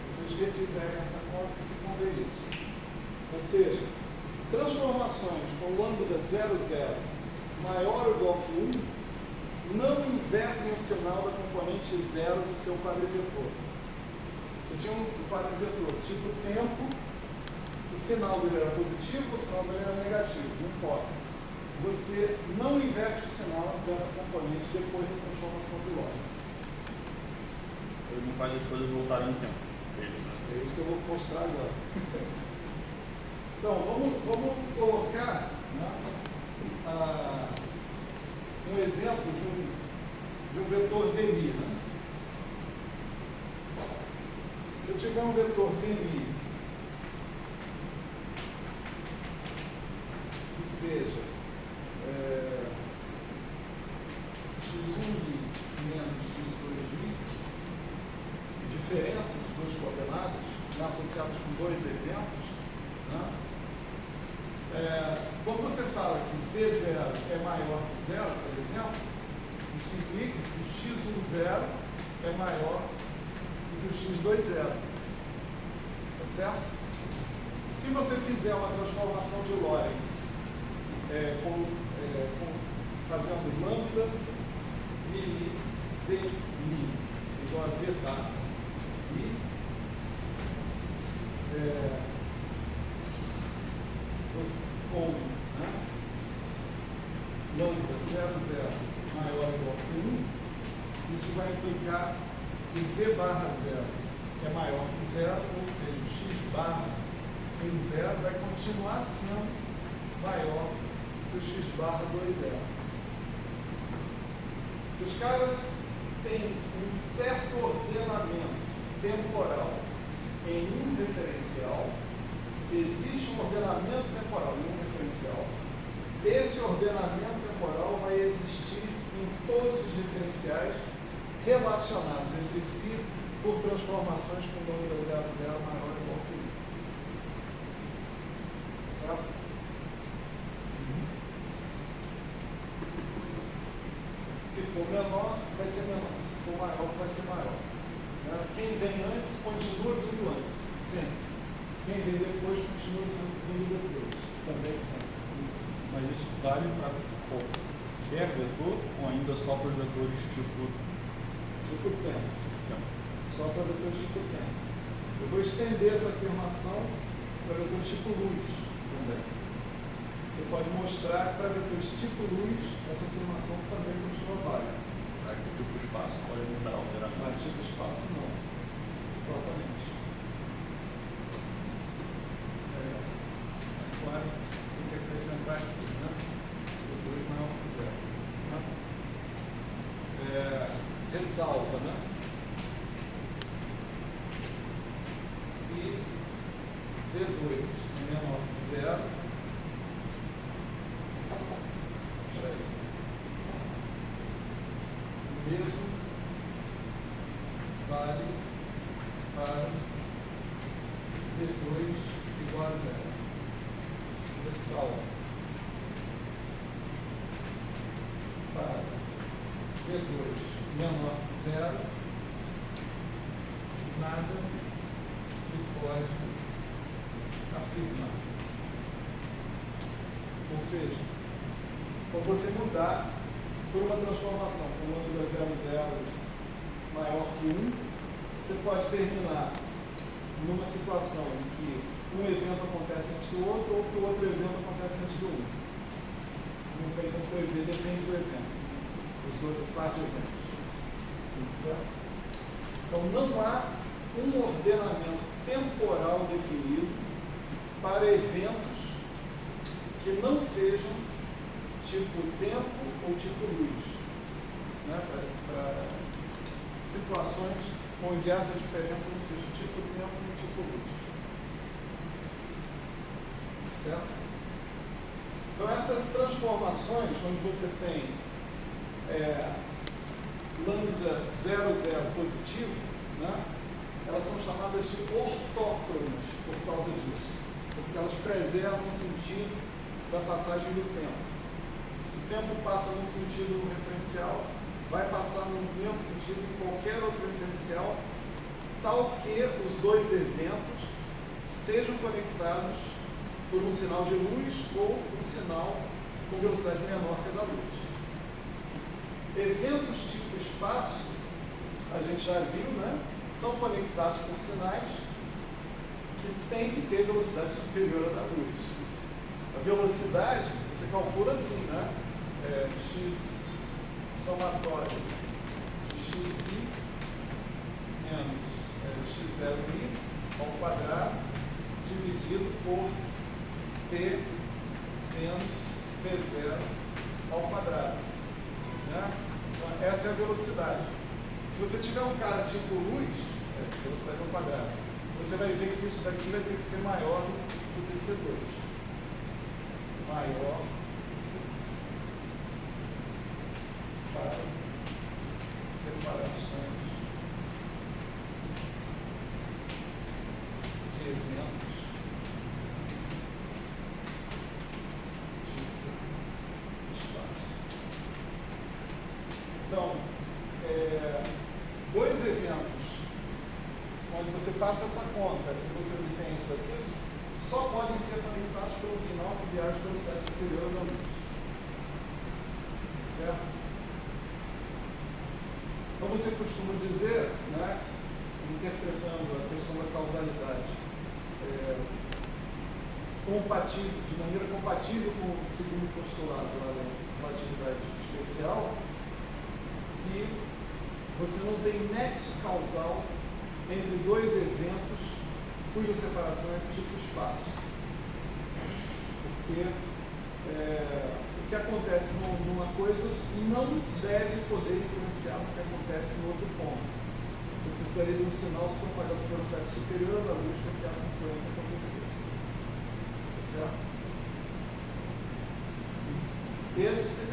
Se vocês refizerem essa conta, vocês vão ver isso. Ou seja, transformações com lambda 00 maior ou igual que 1 não invertem o sinal da componente 0 no seu quadrivetor. Você tinha um quadrivetor tipo tempo, o sinal dele era positivo, o sinal dele era negativo, não importa. Você não inverte o sinal dessa componente depois da transformação de Lorentz. Ele não faz as coisas voltarem no tempo. É isso que eu vou mostrar agora. Então, vamos colocar, né, um exemplo de um vetor VMI. Né? Se eu tiver um vetor VMI que seja x1 menos x2 diferença dos dois coordenados, né, associados com dois eventos, né? Quando você fala que V0 é maior que 0, por exemplo, isso implica que o x10 é maior do que o x20. Tá certo? Se você fizer uma transformação de Lorentz fazendo lambda mi v mi igual a v bar mi, com, né, lambda 00 maior ou igual que 1, isso vai implicar que v barra 0 é maior que 0, ou seja, o x barra em 0 vai continuar sendo maior que o x barra 2,0. Se os caras têm um certo ordenamento temporal em um referencial, se existe um ordenamento temporal em um referencial, esse ordenamento temporal vai existir em todos os referenciais relacionados entre si por transformações com lambda 00 maior ou igual que 1. Certo? Se for menor, vai ser menor. Se for maior, vai ser maior. Quem vem antes, continua vindo antes. Sempre. Quem vem depois, continua vindo depois. Também sempre. Mas isso vale para qualquer vetor ou ainda só para os vetores tipo tempo? Só para vetores tipo tempo. Eu vou estender essa afirmação para vetores tipo luz também. Você pode mostrar que para vetores tipo luz, essa afirmação também continua válida. Mas o tipo espaço pode mudar, alterar. Mas tipo espaço não. Exatamente. Agora tem que acrescentar aqui, né? Depois maior que 0. Né? Ressalva, né? Se V2 é menor que 0, peraí. vale para V2 igual a zero. Ressalva para V2 menor que zero, nada se pode afirmar. Ou seja, quando você mudar por uma transformação com o ângulo 00 maior que 1, você pode terminar numa situação em que um evento acontece antes do outro ou que o outro evento acontece antes do 1. Não tem como prever, depende do evento. Os dois quatro eventos. Certo? Então não há um ordenamento temporal definido para eventos que não sejam tipo tempo ou tipo luz, né? Para situações onde essa diferença não seja tipo tempo nem tipo luz. Certo? Então essas transformações, onde você tem lambda 00 positivo, né? Elas são chamadas de ortócronas por causa disso, porque elas preservam o sentido da passagem do tempo. Se o tempo passa num sentido no referencial, vai passar no mesmo sentido em qualquer outro referencial, tal que os dois eventos sejam conectados por um sinal de luz ou um sinal com velocidade menor que a da luz. Eventos tipo espaço, a gente já viu, né? São conectados por sinais que têm que ter velocidade superior à da luz. A velocidade, você calcula assim, né? X somatório de xi menos x0i ao quadrado dividido por p menos p0 ao quadrado. Né? Então, essa é a velocidade. Se você tiver um cara tipo luz, velocidade ao quadrado, você vai ver que isso daqui vai ter que ser maior do que C2. Maior que C2. Para separações de eventos tipo espaço. Então, dois eventos onde você faça essa conta e você obtém isso aqui, eles só podem ser conectados pelo sinal que viaja a velocidade superior da luz. Certo? Então você costuma dizer, né, interpretando a questão da causalidade, de maneira compatível com o segundo postulado da relatividade especial, que você não tem nexo causal entre dois eventos cuja separação é tipo espaço. Porque o que acontece numa coisa não deve poder influenciar no que acontece no outro ponto. Você precisaria de um sinal se propagando por velocidade superior da luz para que essa influência acontecesse. Certo?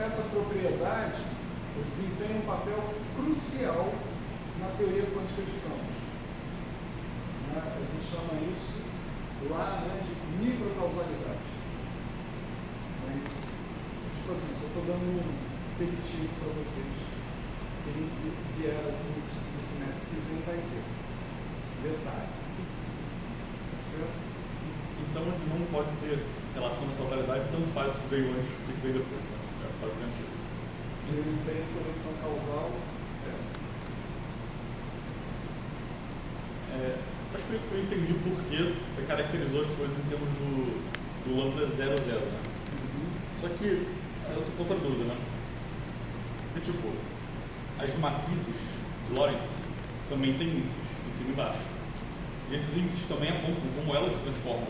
Essa propriedade desempenha um papel crucial na teoria quântica de campos. A gente chama isso lá, né, de microcausalidade. Mas, tipo assim, só estou dando um aperitivo para vocês. Quem vier no semestre que vem vai ver. Detalhe. Tá certo? Então, onde não pode ter relação de causalidade, tanto faz o que veio antes e o que veio depois. Né? É basicamente isso. Se não tem conexão causal, acho que eu entendi por que você caracterizou as coisas em termos do lambda 00, né? Só que eu tô com outra dúvida, né? Porque, tipo, as matrizes de Lorentz também têm índices, em cima e embaixo. E esses índices também apontam como elas se transformam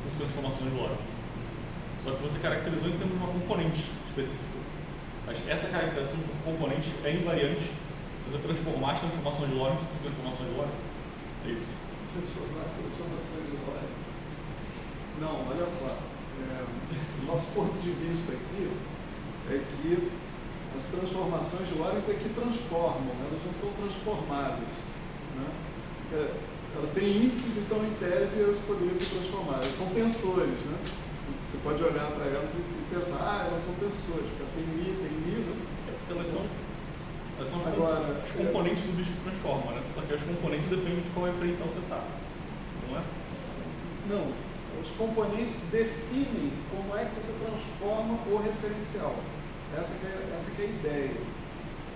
por transformações de Lorentz. Só que você caracterizou em termos de uma componente específica. Mas essa caracterização por componente é invariante se você transformar as transformações de Lorentz por transformações de Lorentz. É isso. Transformar as transformações de Lorentz. Não, olha só. Nosso ponto de vista aqui é que as transformações de Lorentz é que transformam, elas não são transformadas. né? Elas têm índices, então em tese elas poderiam se transformar. Elas são tensores, né? Você pode olhar para elas e pensar, elas são tensores, porque tem nível. Porque elas são os, Agora, os componentes do bicho que transforma, né? Só que os componentes dependem de qual referencial você está, não é? Não, os componentes definem como é que você transforma o referencial. Essa que é a ideia.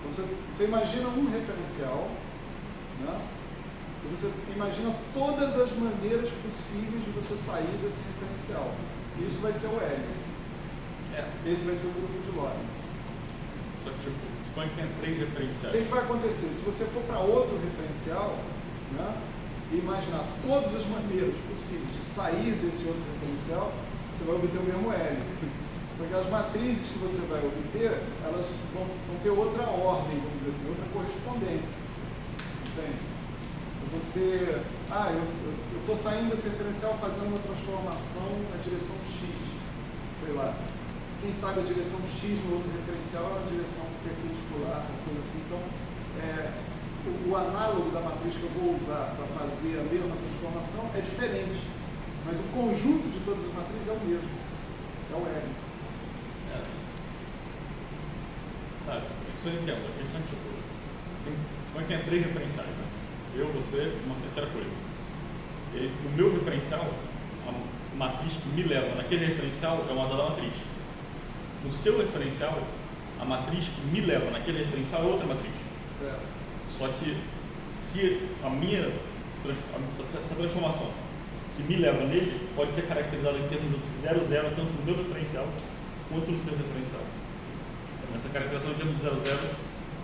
Você imagina um referencial, né? E você imagina todas as maneiras possíveis de você sair desse referencial. Isso vai ser o L. Esse vai ser o grupo de Lorentz. Só que, suponha que tem 3 O referenciais. que vai acontecer? Se você for para outro referencial, né, e imaginar todas as maneiras possíveis de sair desse outro referencial, você vai obter o mesmo L. Porque as matrizes que você vai obter, elas vão ter outra ordem, vamos dizer assim, outra correspondência. Entende? Eu estou saindo desse referencial fazendo uma transformação na direção X. Sei lá. Quem sabe a direção X no outro referencial é uma direção perpendicular, uma coisa assim. Então, o análogo da matriz que eu vou usar para fazer a mesma transformação é diferente. Mas o conjunto de todas as matrizes é o mesmo. É o L. Tá, acho que você entende. A questão é suponha que tem 3 referenciais, né? Eu, você e uma terceira coisa. E no meu referencial, a matriz que me leva naquele referencial é uma dada matriz. No seu referencial, a matriz que me leva naquele referencial é outra matriz. Certo. Só que se essa transformação que me leva nele pode ser caracterizada em termos de 0, 0, tanto no meu referencial quanto no seu referencial. Essa caracterização em termos de 0, 0,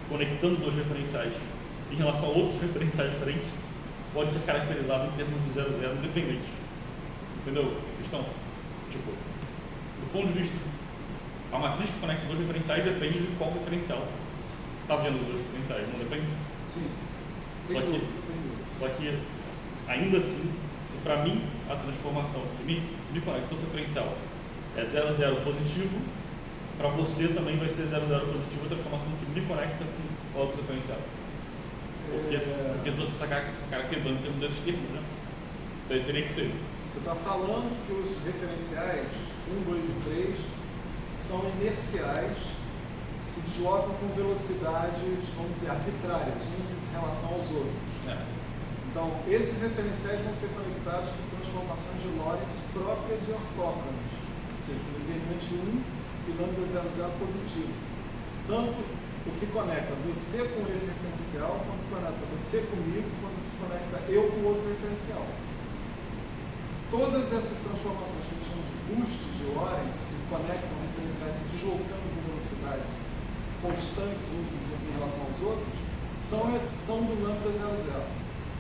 conectando 2 referenciais em relação a outros referenciais diferentes, pode ser caracterizado em termos de 0, 0 independentes. Entendeu a questão? Do ponto de vista, a matriz que conecta 2 referenciais depende de qual referencial está vendo os 2 referenciais, não depende? Sim. Só que ainda assim, se para mim a transformação que me conecta ao referencial é 0, 0 positivo, para você também vai ser 0, 0 positivo a transformação que me conecta com outro referencial. Porque se você está caracterizando em termos desses termos, né? Teria que ser. Você está falando que os referenciais 1, 2 e 3 são inerciais, se deslocam com velocidades, vamos dizer, arbitrárias, uns em relação aos outros. Então, esses referenciais vão ser conectados com transformações de Lorentz próprias e ortógonas, ou seja, com determinante 1 e lambda 00 positivo. Tanto o que conecta você com esse referencial, quanto conecta você comigo, quanto conecta eu com outro referencial. Todas essas transformações que a gente chama de boosts de Lorentz, que conectam referenciais se deslocando com velocidades constantes uns em relação aos outros, são do lambda 00.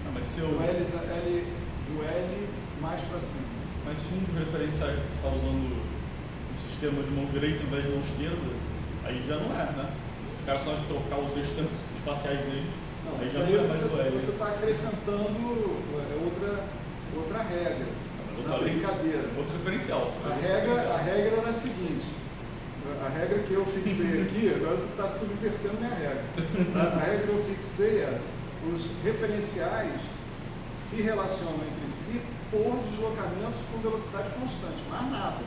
Não, mas se do L mais para cima. Mas se um dos referenciais está usando um sistema de mão direita ao invés de mão esquerda, aí já não é, né? Os caras só trocar os dois sistemas espaciais deles, aí já não é mais o L. Você está acrescentando outra regra na brincadeira. Outro referencial. A regra era a seguinte. A regra que eu fixei aqui, agora tu está subvertendo minha regra. A regra que eu fixei é os referenciais se relacionam entre si por deslocamentos com velocidade constante, mais nada.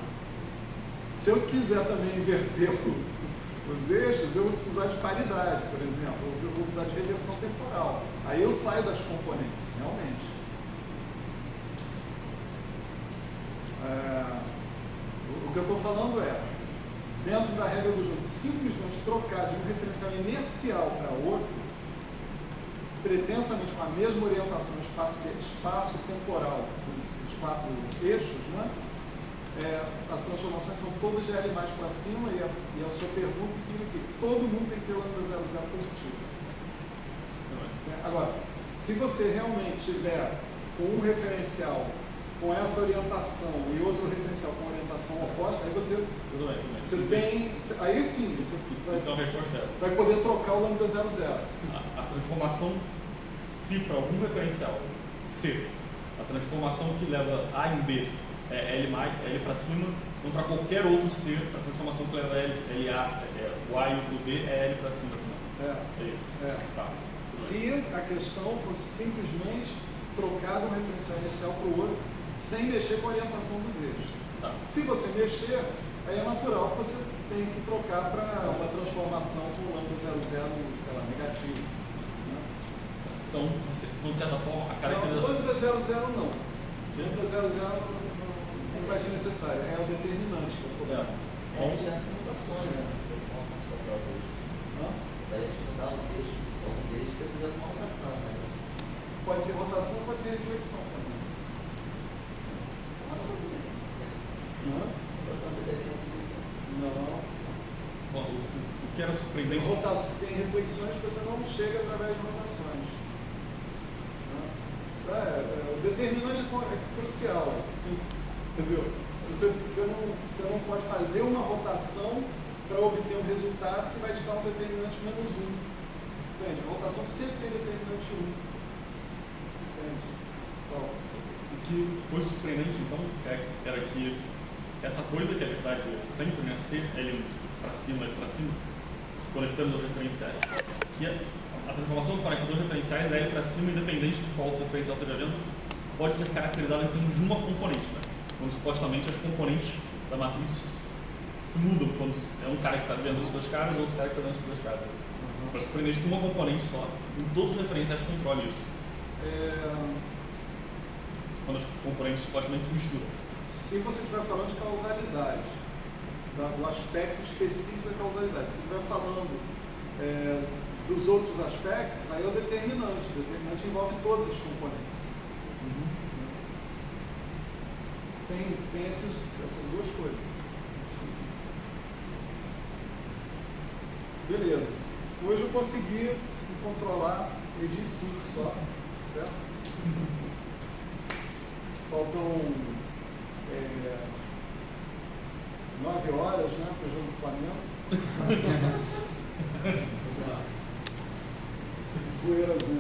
Se eu quiser também inverter os eixos, eu vou precisar de paridade, por exemplo, eu vou precisar de reversão temporal. Aí eu saio das componentes, realmente. O que eu estou falando é, dentro da regra do jogo, simplesmente trocar de um referencial inercial para outro, pretensamente com a mesma orientação espaço-temporal dos 4 eixos, né? As transformações são todas de L mais para cima e a sua pergunta significa que todo mundo tem que ter lambda 00 positivo. Agora, se você realmente tiver um referencial com essa orientação e outro referencial com orientação oposta, aí você tem. Aí sim, você Então a resposta é: vai poder trocar o lambda 00. a transformação C para algum referencial C, a transformação que leva A em B é L para cima, então para qualquer outro C, a transformação que leva LA, o A e o B é L para cima. É isso. Tá. Se a questão fosse simplesmente trocar de um referencial inicial para o outro, sem mexer com a orientação dos eixos. Tá. Se você mexer, aí é natural que você tenha que trocar para uma transformação com lambda 00, sei lá, negativo. Né? Então, de certa forma, a Não, caracterização. lambda 00 não. Lambda 00 não vai ser necessário, é o determinante que é o problema. Já tem mutações, né? Esse ponto de papel hoje. Hã? Para a gente mudar os eixos, algum deles tem que fazer alguma mutação, né? Pode ser rotação, pode ser reflexão também. Como fazer? Hã? Mutação você deve ter. Não. O que era surpreendente. Tem reflexões que você não chega através de rotações. O determinante é crucial. Entendeu? Você não pode fazer uma rotação para obter um resultado que vai te dar um determinante -1. Entende? A rotação sempre tem determinante 1. Entende? Então, O que foi surpreendente, então, era que essa coisa que é verdade sempre, né, ser L para cima, conectando os referenciais, que a transformação do conectador de referenciais é L para cima, independente de qual outro referencial esteja vendo, pode ser caracterizada em termos de uma componente, né? Quando supostamente as componentes da matriz se mudam, quando é um cara que está vendo as duas caras e outro cara que está vendo as duas caras. Para surpreendente que uma componente só, em todos os referenciais controle isso. Quando as componentes supostamente se misturam. se você estiver falando de causalidade, do aspecto específico da causalidade, se estiver falando dos outros aspectos, aí é o determinante. O determinante envolve todas as componentes. Tem essas duas coisas. Beleza. Hoje eu consegui controlar medir 5 só, certo? Faltam 9 horas, né, para o jogo do Flamengo. Poeira azul.